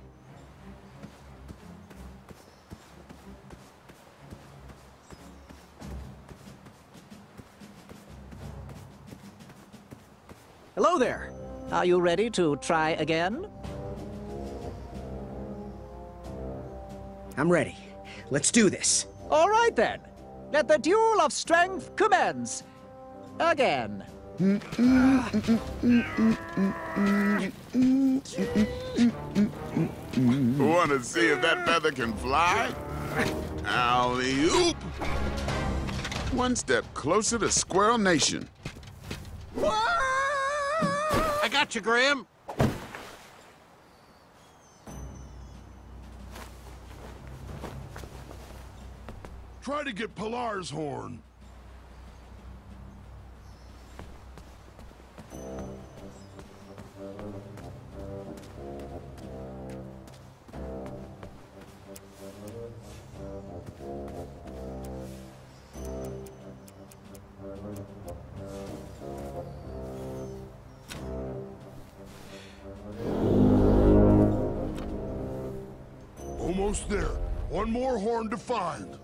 Hello there. Are you ready to try again? I'm ready. Let's do this. All right then. Let the duel of strength commence. Again. Want to see if that feather can fly? Alley-oop! One step closer to Squirrel Nation. I got you, Graham. Try to get Pilar's horn. Almost there. One more horn to find.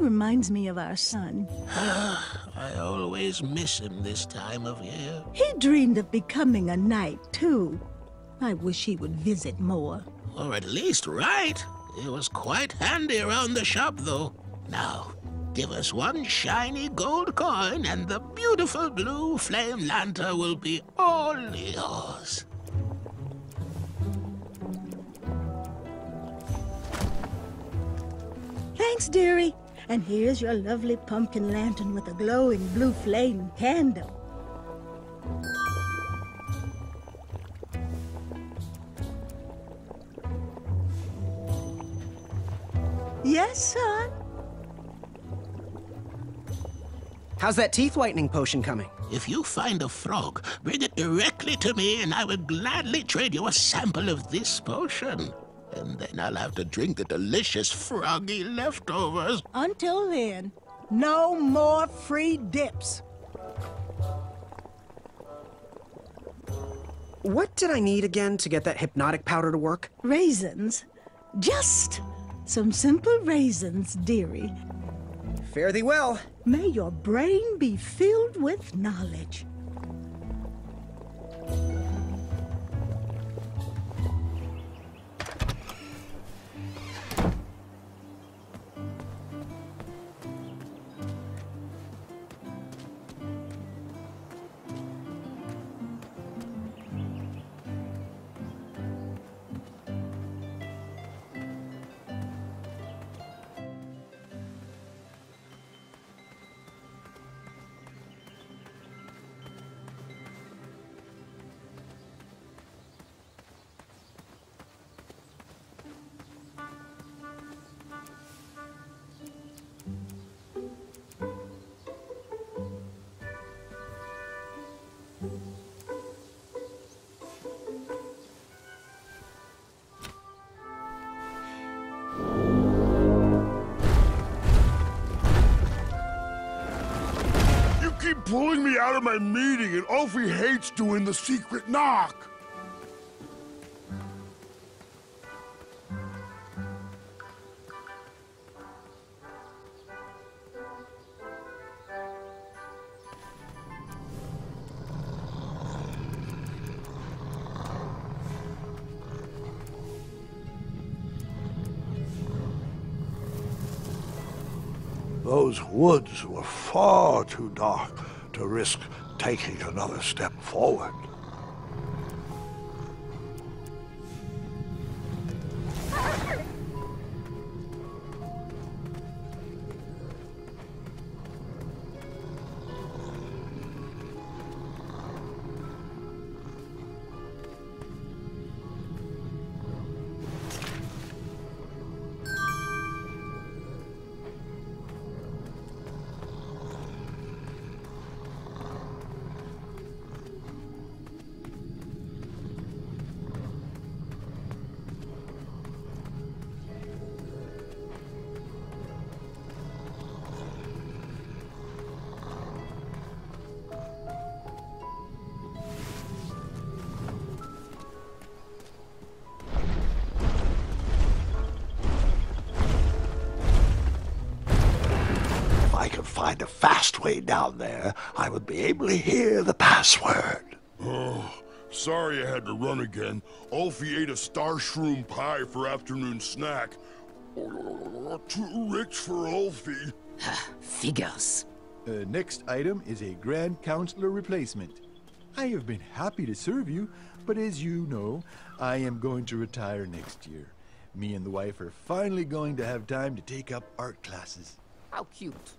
reminds me of our son. I always miss him this time of year. He dreamed of becoming a knight, too. I wish he would visit more. Or at least write. He was quite handy around the shop, though. Now, give us one shiny gold coin, and the beautiful blue flame lantern will be all yours. Thanks, dearie. And here's your lovely pumpkin lantern with a glowing blue flame candle. Yes, son? How's that teeth whitening potion coming? If you find a frog, bring it directly to me, and I will gladly trade you a sample of this potion. And then I'll have to drink the delicious froggy leftovers. Until then, no more free dips. What did I need again to get that hypnotic powder to work? Raisins. Just some simple raisins, dearie. Fare thee well. May your brain be filled with knowledge. Keep pulling me out of my meeting, and Ulfie hates doing the secret knock. Those woods were far too dark to risk taking another step forward. If I could find a fast way down there, I would be able to hear the password. Oh, sorry I had to run again. Ulfie ate a star shroom pie for afternoon snack. Too rich for Ulfie. Figures. Next item is a Grand Counselor replacement. I have been happy to serve you, but as you know, I am going to retire next year. Me and the wife are finally going to have time to take up art classes. How cute.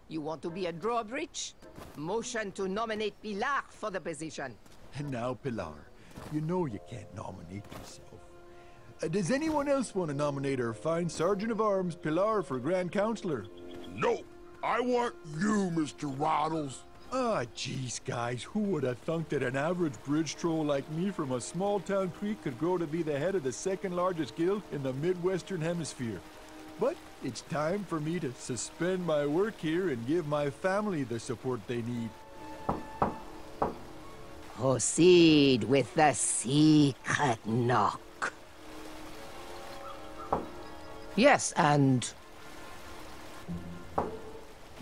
You want to be a drawbridge? Motion to nominate Pilar for the position. And now, Pilar, you know you can't nominate yourself. Does anyone else want to nominate our fine Sergeant of Arms, Pilar, for Grand Counselor? No, I want you, Mr. Waddles. Ah, geez, guys, who would have thunk that an average bridge troll like me from a small-town creek could grow to be the head of the second-largest guild in the Midwestern Hemisphere? But it's time for me to suspend my work here and give my family the support they need. Proceed with the secret knock.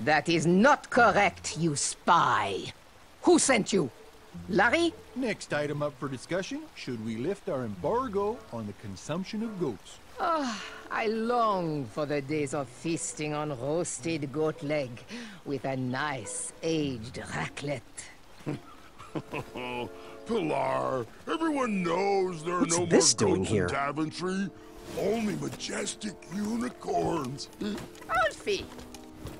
That is not correct, you spy. Who sent you? Larry? Next item up for discussion, should we lift our embargo on the consumption of goats? Ah, I long for the days of feasting on roasted goat leg with a nice aged raclette. Pilar, everyone knows there are What's no more this goats doing in here? Daventry. Only majestic unicorns. Alfie!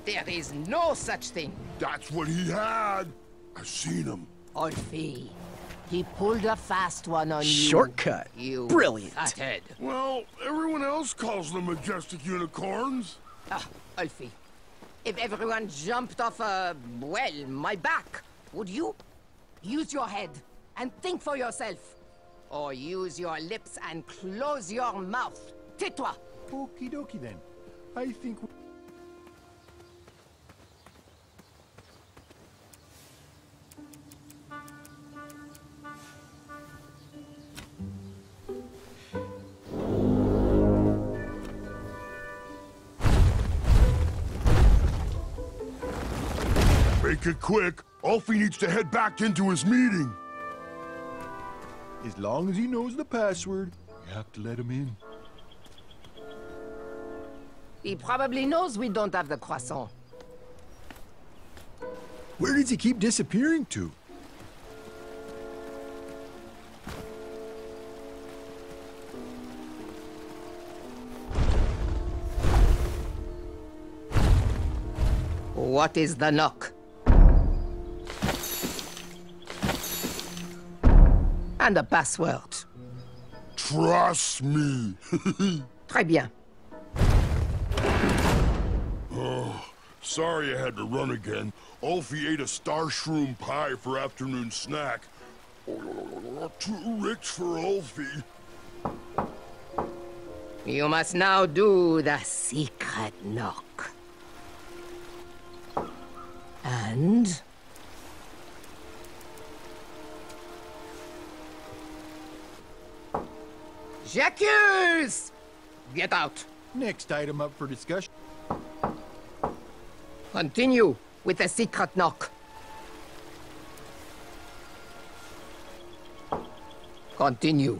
There is no such thing. That's what he had. I've seen him. Alfie, he pulled a fast one on Shortcut. you. Brilliant. Fathead. Well, everyone else calls them majestic unicorns. Ah, Alfie, if everyone jumped off well, my back, would you? Use your head and think for yourself. Or use your lips and close your mouth. Tais-toi. Okie dokie then. I think... Make it quick. Alfie needs to head back into his meeting. As long as he knows the password, you have to let him in. He probably knows we don't have the croissant. Where does he keep disappearing to? What is the knock? And the password. Trust me. Très bien. Oh, sorry I had to run again. Alfie ate a star shroom pie for afternoon snack. Too rich for Alfie. You must now do the secret knock. And... J'accuse! Get out. Next item up for discussion. Continue with the secret knock. Continue.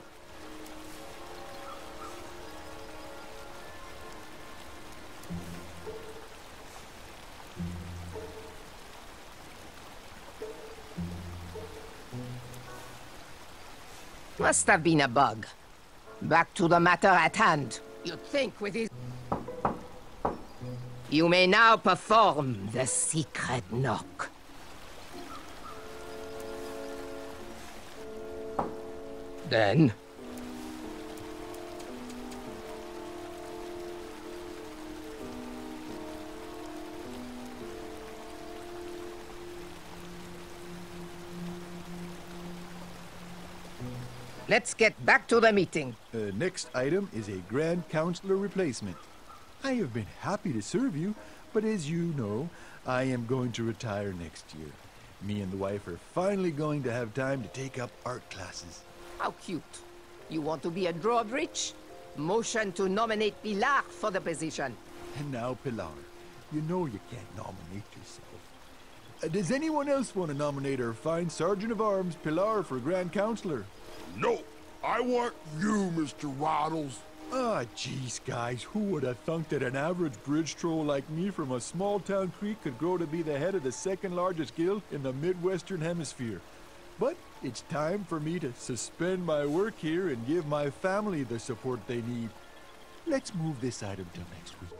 Must have been a bug. Back to the matter at hand. You'd think with his... You may now perform the secret knock. Then... Let's get back to the meeting. Next item is a Grand Counselor replacement. I have been happy to serve you, but as you know, I am going to retire next year. Me and the wife are finally going to have time to take up art classes. How cute. You want to be a drawbridge? Motion to nominate Pilar for the position. And now, Pilar, you know you can't nominate yourself. Does anyone else want to nominate our fine Sergeant of Arms, Pilar, for Grand Counselor? No, I want you, Mr. Waddles. Ah, jeez, guys, who would have thunk that an average bridge troll like me from a small-town creek could grow to be the head of the second-largest guild in the Midwestern Hemisphere? But it's time for me to suspend my work here and give my family the support they need. Let's move this item till next week.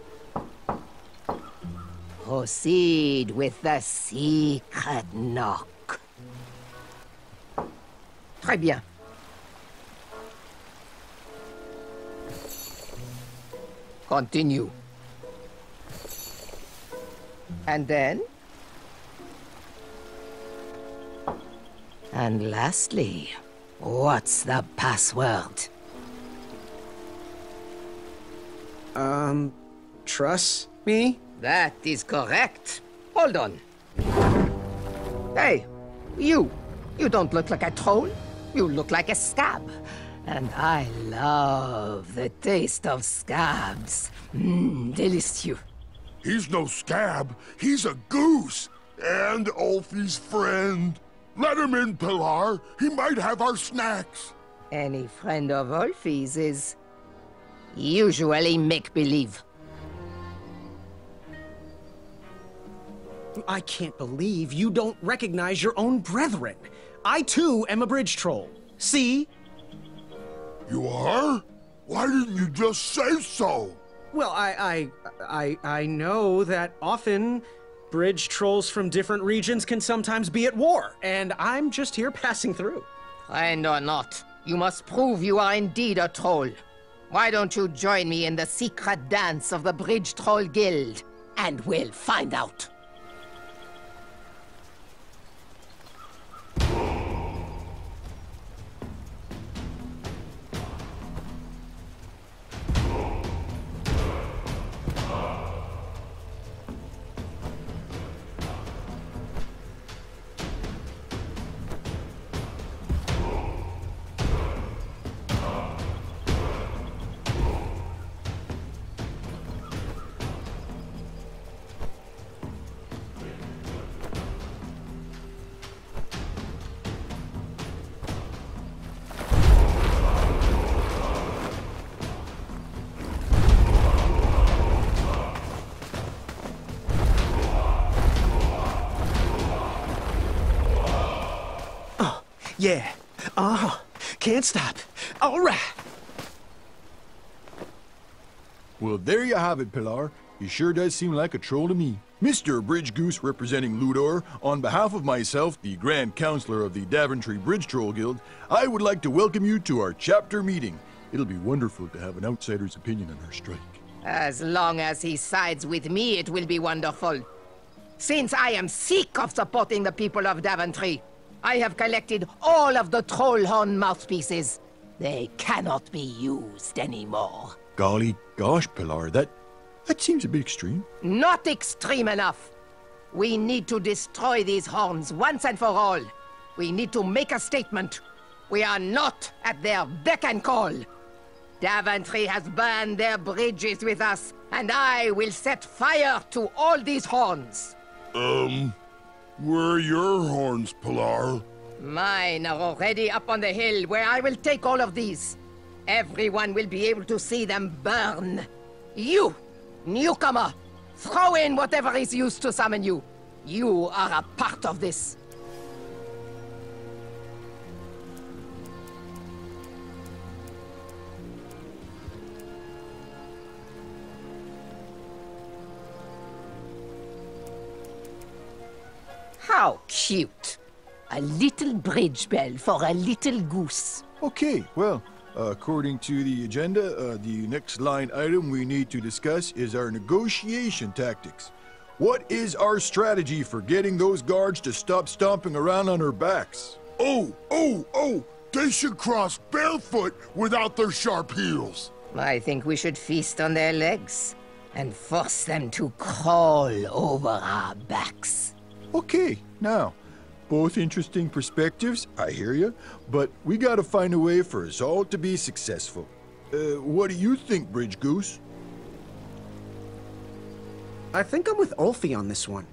Proceed with the secret knock. Très bien. Continue. And then? And lastly, what's the password? Trust me? That is correct. Hold on. Hey, you don't look like a troll. You look like a scab. And I love the taste of scabs. Delicious. He's no scab. He's a goose. And Ulfie's friend. Let him in, Pilar. He might have our snacks. Any friend of Ulfie's is usually make-believe. I can't believe you don't recognize your own brethren. I, too, am a bridge troll. See? You are? Why didn't you just say so? Well, I know that often bridge trolls from different regions can sometimes be at war, and I'm just here passing through. Friend or not, you must prove you are indeed a troll. Why don't you join me in the secret dance of the Bridge Troll Guild, and we'll find out. Yeah. Can't stop. All right. Well, there you have it, Pilar. He sure does seem like a troll to me. Mr. Bridge Goose representing Ludor, on behalf of myself, the Grand Counselor of the Daventry Bridge Troll Guild, I would like to welcome you to our chapter meeting. It'll be wonderful to have an outsider's opinion on our strike. As long as he sides with me, it will be wonderful. Since I am sick of supporting the people of Daventry, I have collected all of the Trollhorn mouthpieces. They cannot be used anymore. Golly gosh, Pilar, that seems a bit extreme. Not extreme enough. We need to destroy these horns once and for all. We need to make a statement. We are not at their beck and call. Daventry has burned their bridges with us, and I will set fire to all these horns. Where are your horns, Pilar? Mine are already up on the hill where I will take all of these. Everyone will be able to see them burn. You, newcomer, throw in whatever is used to summon you. You are a part of this. How cute. A little bridge bell for a little goose. Okay, well, according to the agenda, the next line item we need to discuss is our negotiation tactics. What is our strategy for getting those guards to stop stomping around on our backs? Oh! They should cross barefoot without their sharp heels. I think we should feast on their legs and force them to crawl over our backs. Okay, now, both interesting perspectives, I hear you, but we gotta find a way for us all to be successful. What do you think, Bridge Goose? I think I'm with Ulfie on this one.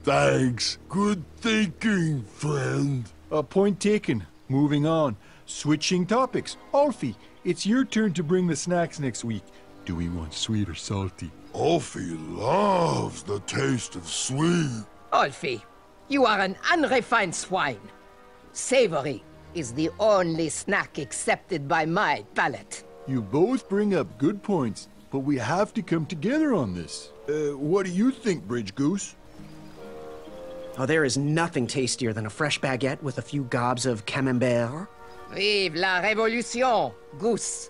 Thanks. Good thinking, friend. Point taken. Moving on. Switching topics. Ulfie, it's your turn to bring the snacks next week. Do we want sweet or salty? Ulfie loves the taste of sweet. Ulfie, you are an unrefined swine. Savory is the only snack accepted by my palate. You both bring up good points, but we have to come together on this. What do you think, Bridge Goose? Oh, there is nothing tastier than a fresh baguette with a few gobs of camembert. Vive la révolution, Goose.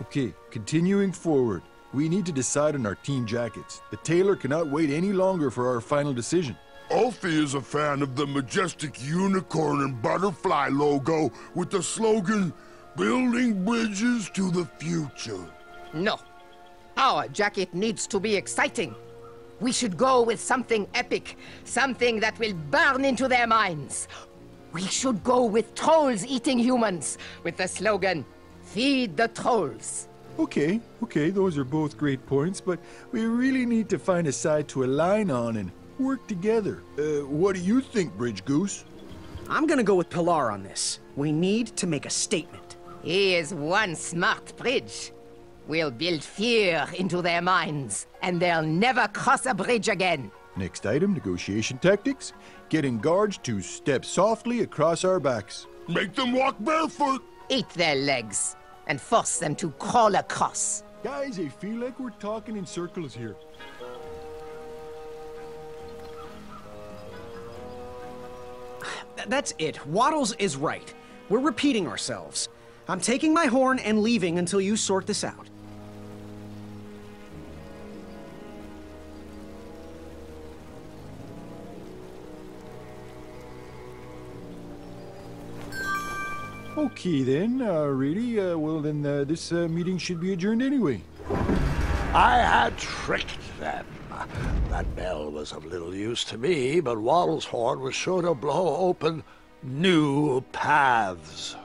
Okay, continuing forward. We need to decide on our team jackets. The tailor cannot wait any longer for our final decision. Ulfie is a fan of the majestic unicorn and butterfly logo with the slogan, "Building bridges to the future." No. Our jacket needs to be exciting. We should go with something epic, something that will burn into their minds. We should go with trolls eating humans, with the slogan, "Feed the trolls." Okay, those are both great points, but we really need to find a side to align on and work together. What do you think, Bridge Goose? I'm gonna go with Pilar on this. We need to make a statement. He is one smart bridge. We'll build fear into their minds, and they'll never cross a bridge again. Next item, negotiation tactics. Getting guards to step softly across our backs. Make them walk barefoot! Eat their legs, and force them to crawl across. Guys, I feel like we're talking in circles here. That's it. Waddles is right. We're repeating ourselves. I'm taking my horn and leaving until you sort this out. Okay then, really? Well then, this meeting should be adjourned anyway. I had tricked them. That bell was of little use to me, but Waddle's horn was sure to blow open new paths.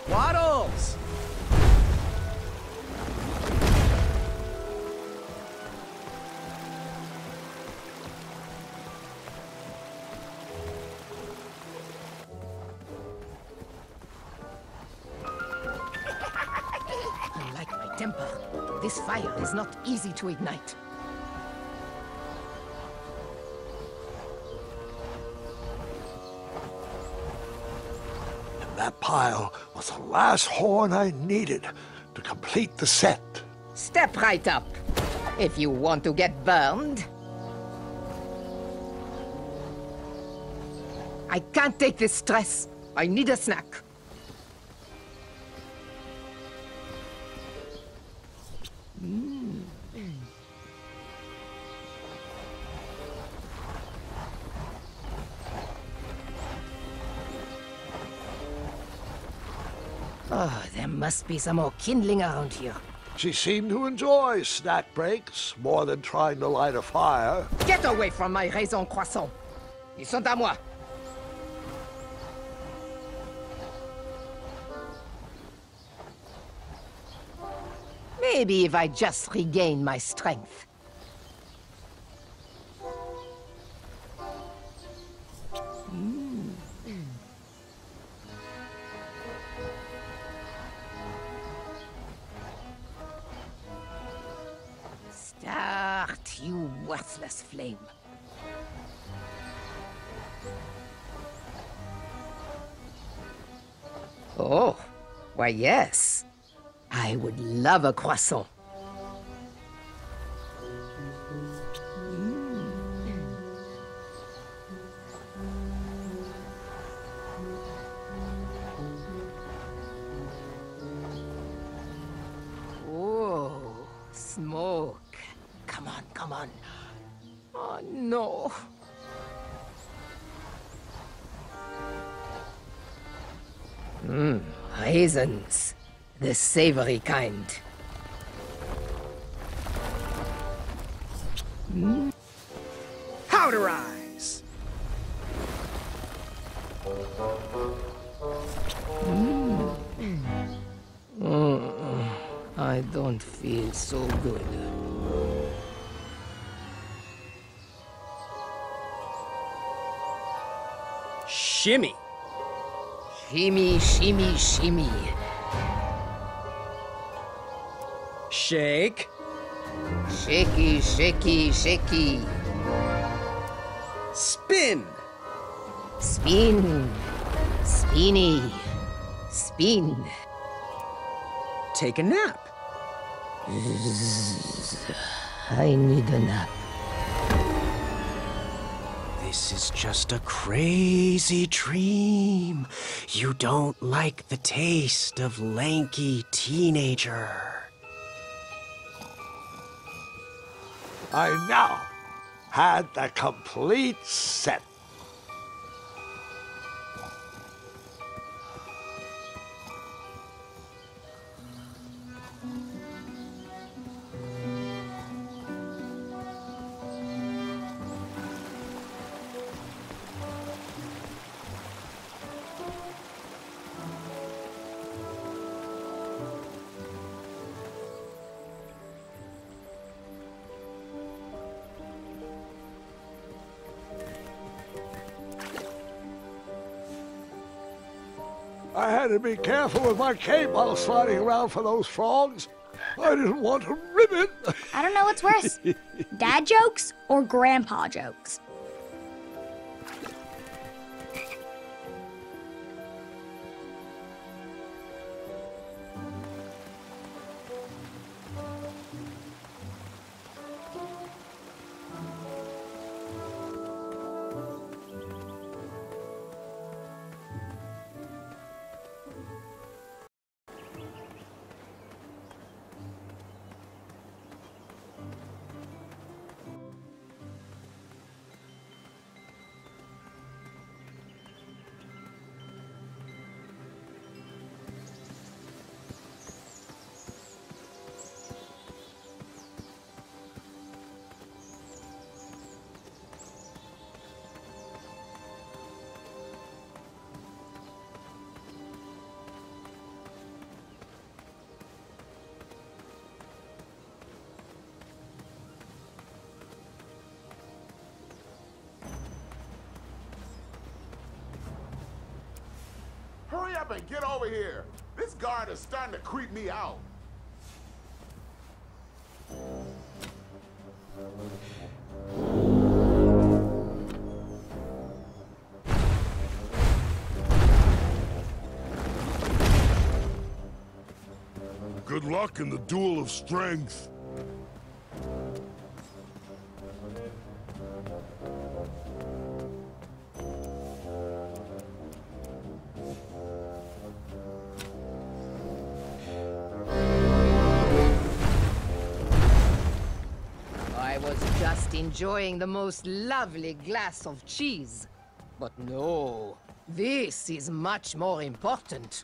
Waddles! Unlike my temper, this fire is not easy to ignite. That pile was the last horn I needed to complete the set. Step right up, if you want to get burned. I can't take this stress. I need a snack. Oh, there must be some more kindling around here. She seemed to enjoy snack breaks more than trying to light a fire. Get away from my raisins croissants. Ils sont à moi. Maybe if I just regain my strength. Start, you worthless flame. Oh, why yes. I would love a croissant. Oh, smoke. Come on, come on. Oh, no. Raisins. The savory kind. Powderize! I don't feel so good. Shimmy. Shimmy, shimmy, shimmy. Shake. Shaky, shaky, shaky. Spin. Spin. Spinny. Spin. Take a nap. I need a nap. This is just a crazy dream. You don't like the taste of lanky teenager. I now had the complete set. I had to be careful with my cape while sliding around for those frogs. I didn't want to rip it. I don't know what's worse, dad jokes or grandpa jokes. Hurry up and get over here. This guard is starting to creep me out. Good luck in the duel of strength. I was just enjoying the most lovely glass of cheese. But no, this is much more important.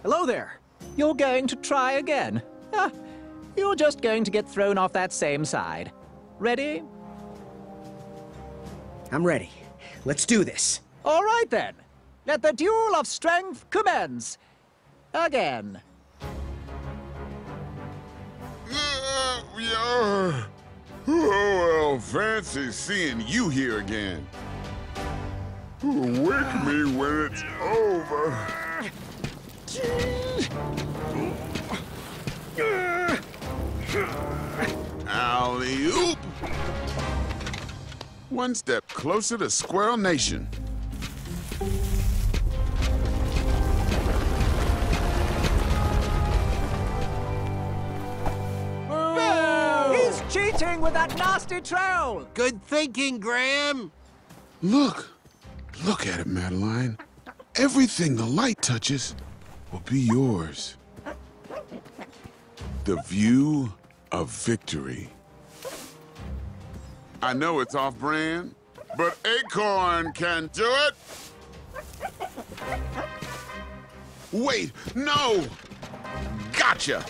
Hello there. You're going to try again? Ah, you're just going to get thrown off that same side. Ready? I'm ready. Let's do this. All right then. Let the duel of strength commence. Again. Yeah. Oh, well, fancy seeing you here again. Wake me when it's over. Alley-oop! One step closer to Squirrel Nation. flirting with that nasty troll! Good thinking, Graham. Look at it, Madeline. Everything the light touches will be yours. The view of victory. I know it's off-brand, but Acorn can do it. Wait, no! Gotcha!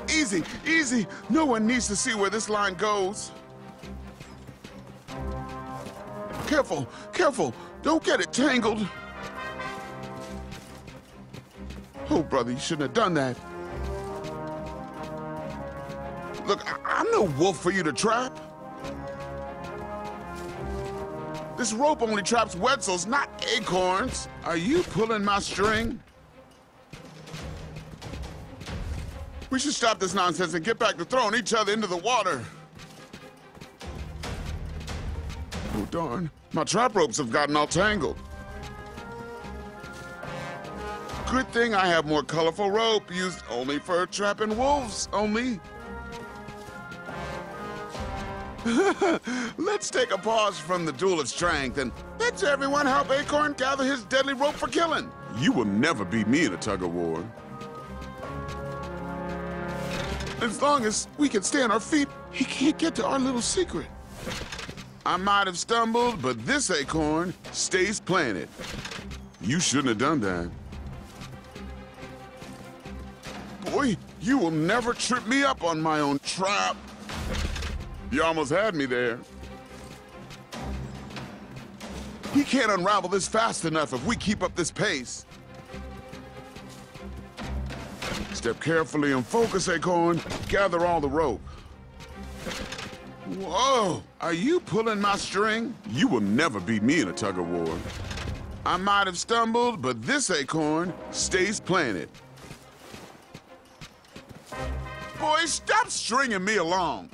Easy, easy. No one needs to see where this line goes. Careful, careful. Don't get it tangled. Oh, brother, you shouldn't have done that. Look, I'm no wolf for you to trap. This rope only traps Wetzels, not acorns. Are you pulling my string? We should stop this nonsense and get back to throwing each other into the water. Oh, darn. My trap ropes have gotten all tangled. Good thing I have more colorful rope used only for trapping wolves, only. Let's take a pause from the duel of strength and let's everyone help Acorn gather his deadly rope for killing. You will never beat me in a tug-of-war. As long as we can stay on our feet, he can't get to our little secret. I might have stumbled, but this acorn stays planted. You shouldn't have done that. Boy, you will never trip me up on my own trap. You almost had me there. He can't unravel this fast enough if we keep up this pace. Step carefully and focus, Acorn. Gather all the rope. Whoa! Are you pulling my string? You will never beat me in a tug-of-war. I might have stumbled, but this acorn stays planted. Boy, stop stringing me along.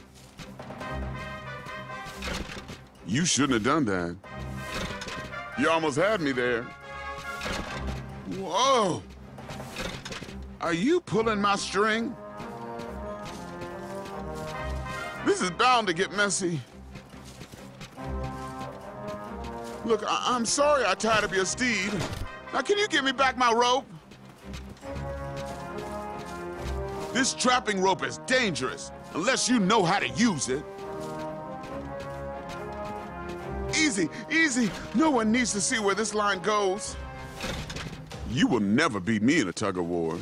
You shouldn't have done that. You almost had me there. Whoa! Are you pulling my string? This is bound to get messy. Look, I'm sorry I tied up your steed. Now, can you give me back my rope? This trapping rope is dangerous, unless you know how to use it. Easy, easy. No one needs to see where this line goes. You will never beat me in a tug-of-war.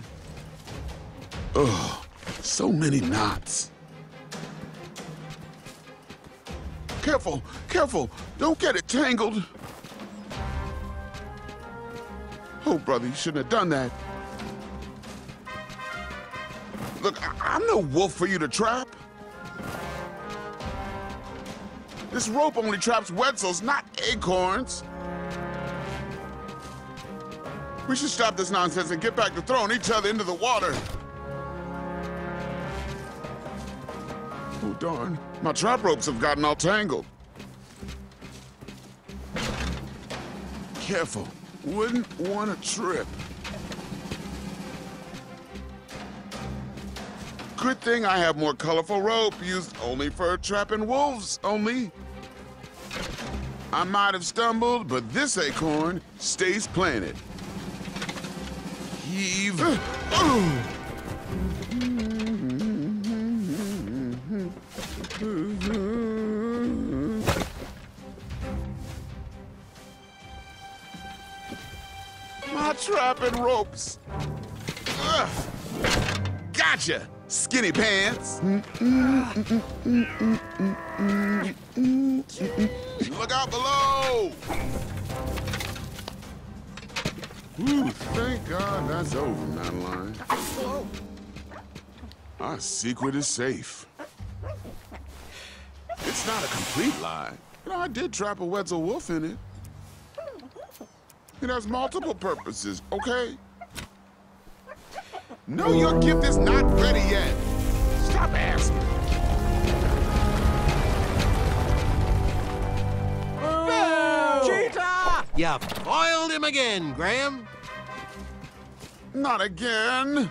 Ugh, so many knots. Careful, careful. Don't get it tangled. Oh, brother, you shouldn't have done that. Look, I'm no wolf for you to trap. This rope only traps Wetzels, not acorns. We should stop this nonsense and get back to throwing each other into the water. Oh, darn. My trap ropes have gotten all tangled. Careful. Wouldn't want to trip. Good thing I have more colorful rope used only for trapping wolves, only. I might have stumbled, but this acorn stays planted. Heave. My trapping ropes. Gotcha, skinny pants. Look out below. Ooh, thank God that's over, Madeline. Our secret is safe. It's not a complete lie. You know, I did trap a Wetzel wolf in it. It has multiple purposes, okay? No, your gift is not ready yet. Stop asking. Cheetah! You foiled him again, Graham. Not again.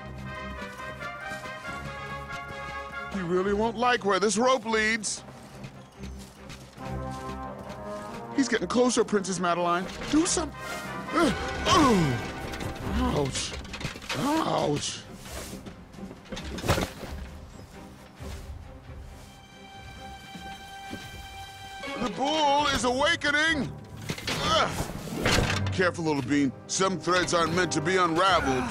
He really won't like where this rope leads. He's getting closer, Princess Madeline. Do something. Oh! Ouch. Ouch. The bull is awakening. Ugh. Careful, little bean. Some threads aren't meant to be unraveled.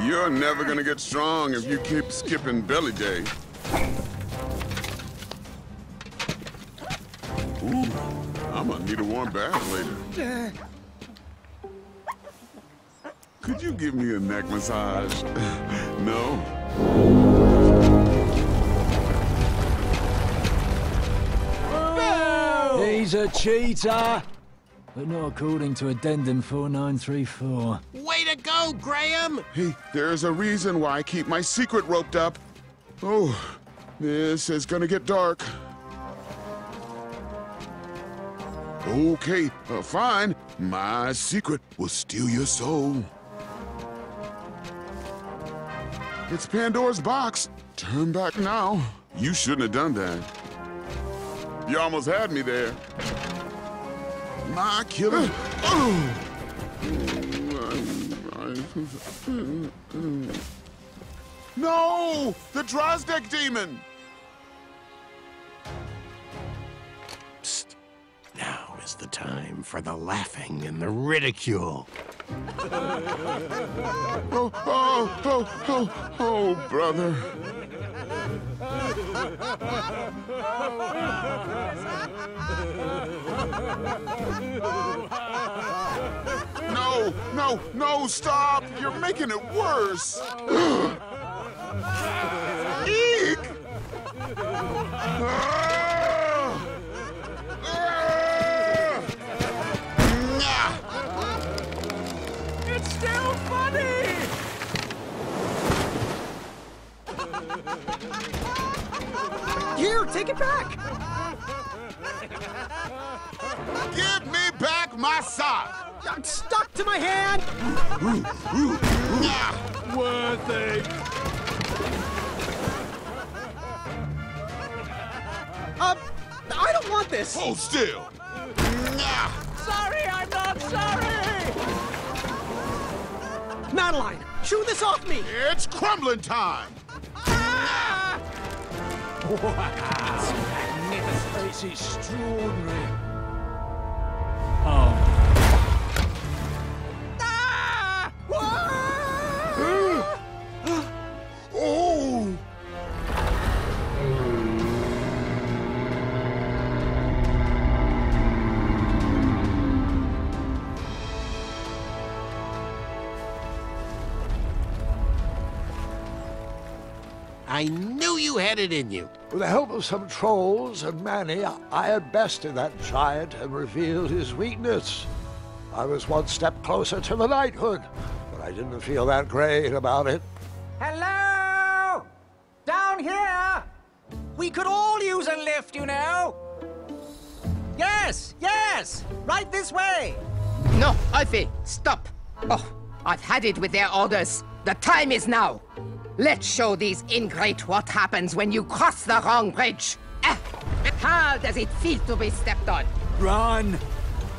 You're never gonna get strong if you keep skipping belly day. Ooh, I'm gonna need a warm bath later. Could you give me a neck massage? No? He's a cheater! But not according to Addendum 4934. Way to go, Graham! Hey, there's a reason why I keep my secret roped up. Oh, this is gonna get dark. Okay, fine. My secret will steal your soul. It's Pandora's box. Turn back now. You shouldn't have done that. You almost had me there. My killer. No! The Drozdek demon! Psst. Now is the time for the laughing and the ridicule. Oh, brother. No, stop! You're making it worse! Eek! It's still funny! Here, take it back! Give me back my sock! I'm stuck to my hand! Worth it! I don't want this! Hold still! Sorry, I'm not sorry! Madeline, chew this off me! It's crumbling time! It's extraordinary. Oh! I knew you had it in you. With the help of some trolls and Manny, I had bested that giant and revealed his weakness. I was one step closer to the knighthood, but I didn't feel that great about it. Hello? Down here? We could all use a lift, you know. Yes, right this way. No, Alfie, stop. Oh, I've had it with their orders. The time is now. Let's show these ingrate what happens when you cross the wrong bridge. How does it feel to be stepped on? Run!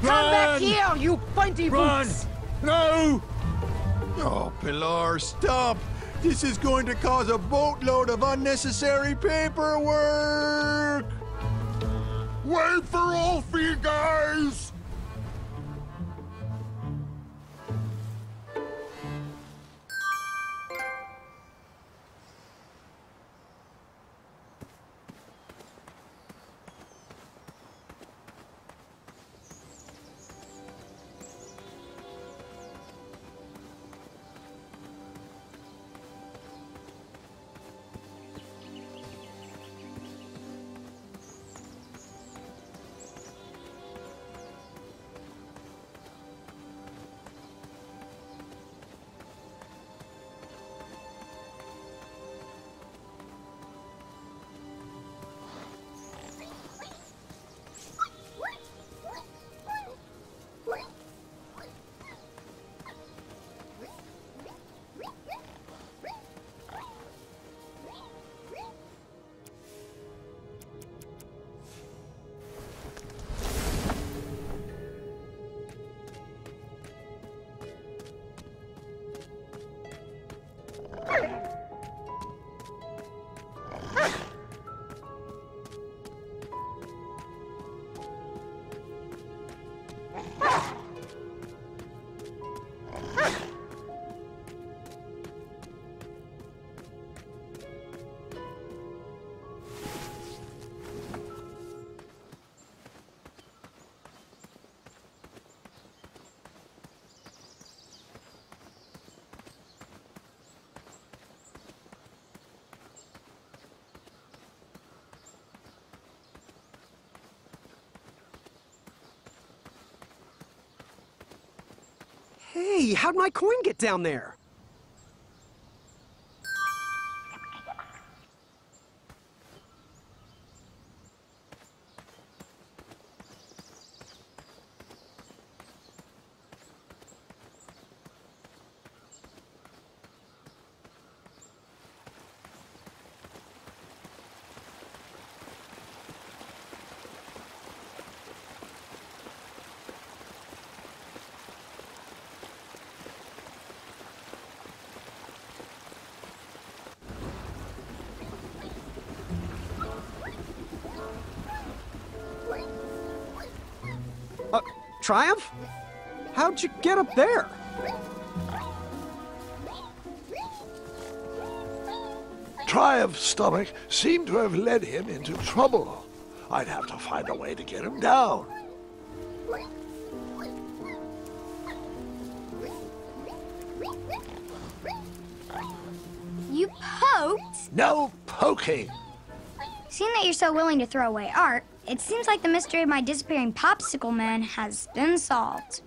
Come back here, you pointy boots! No! Oh, Pilar, stop! This is going to cause a boatload of unnecessary paperwork! Wait for Alfie, guys! Hey, how'd my coin get down there? Triumph? How'd you get up there? Triumph's stomach seemed to have led him into trouble. I'd have to find a way to get him down. You poked? No poking. Seeing that you're so willing to throw away art, it seems like the mystery of my disappearing popsicle man has been solved.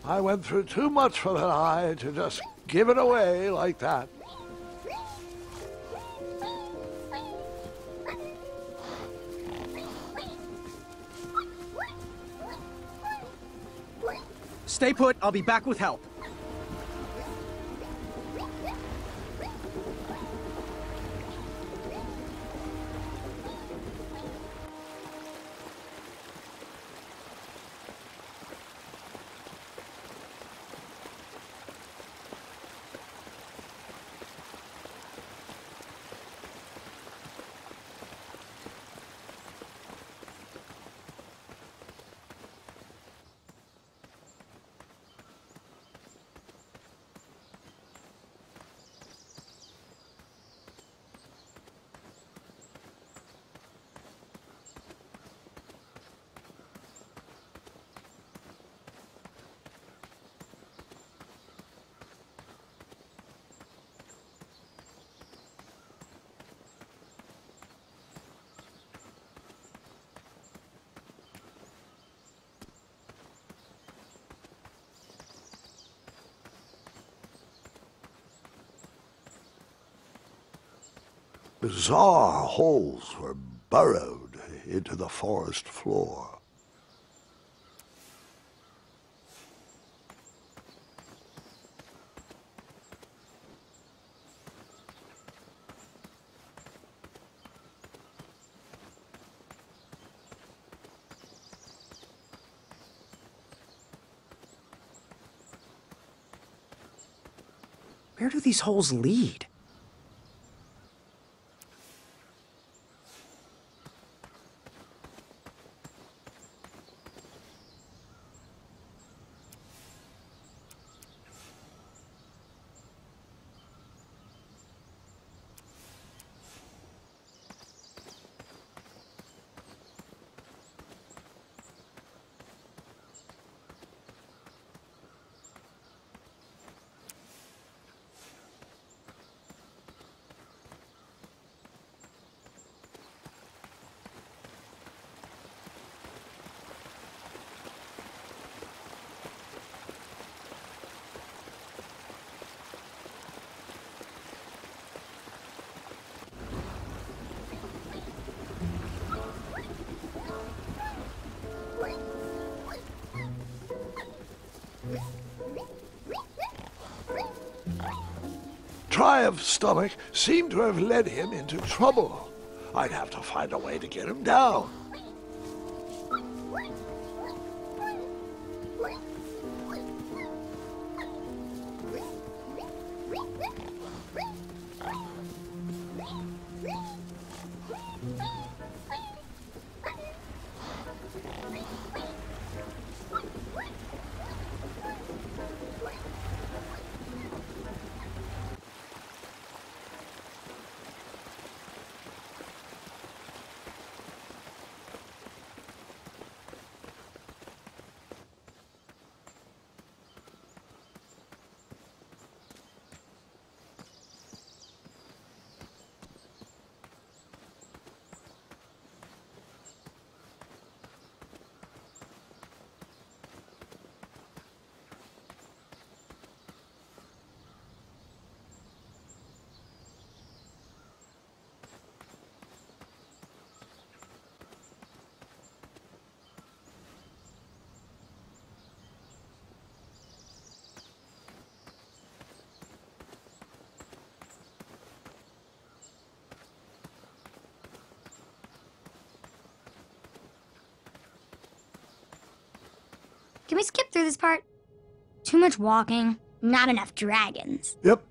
I went through too much for that eye to just give it away like that. Stay put, I'll be back with help. Bizarre holes were burrowed into the forest floor. Where do these holes lead? Triumph's stomach seemed to have led him into trouble. I'd have to find a way to get him down. Can we skip through this part? Too much walking, not enough dragons. Yep.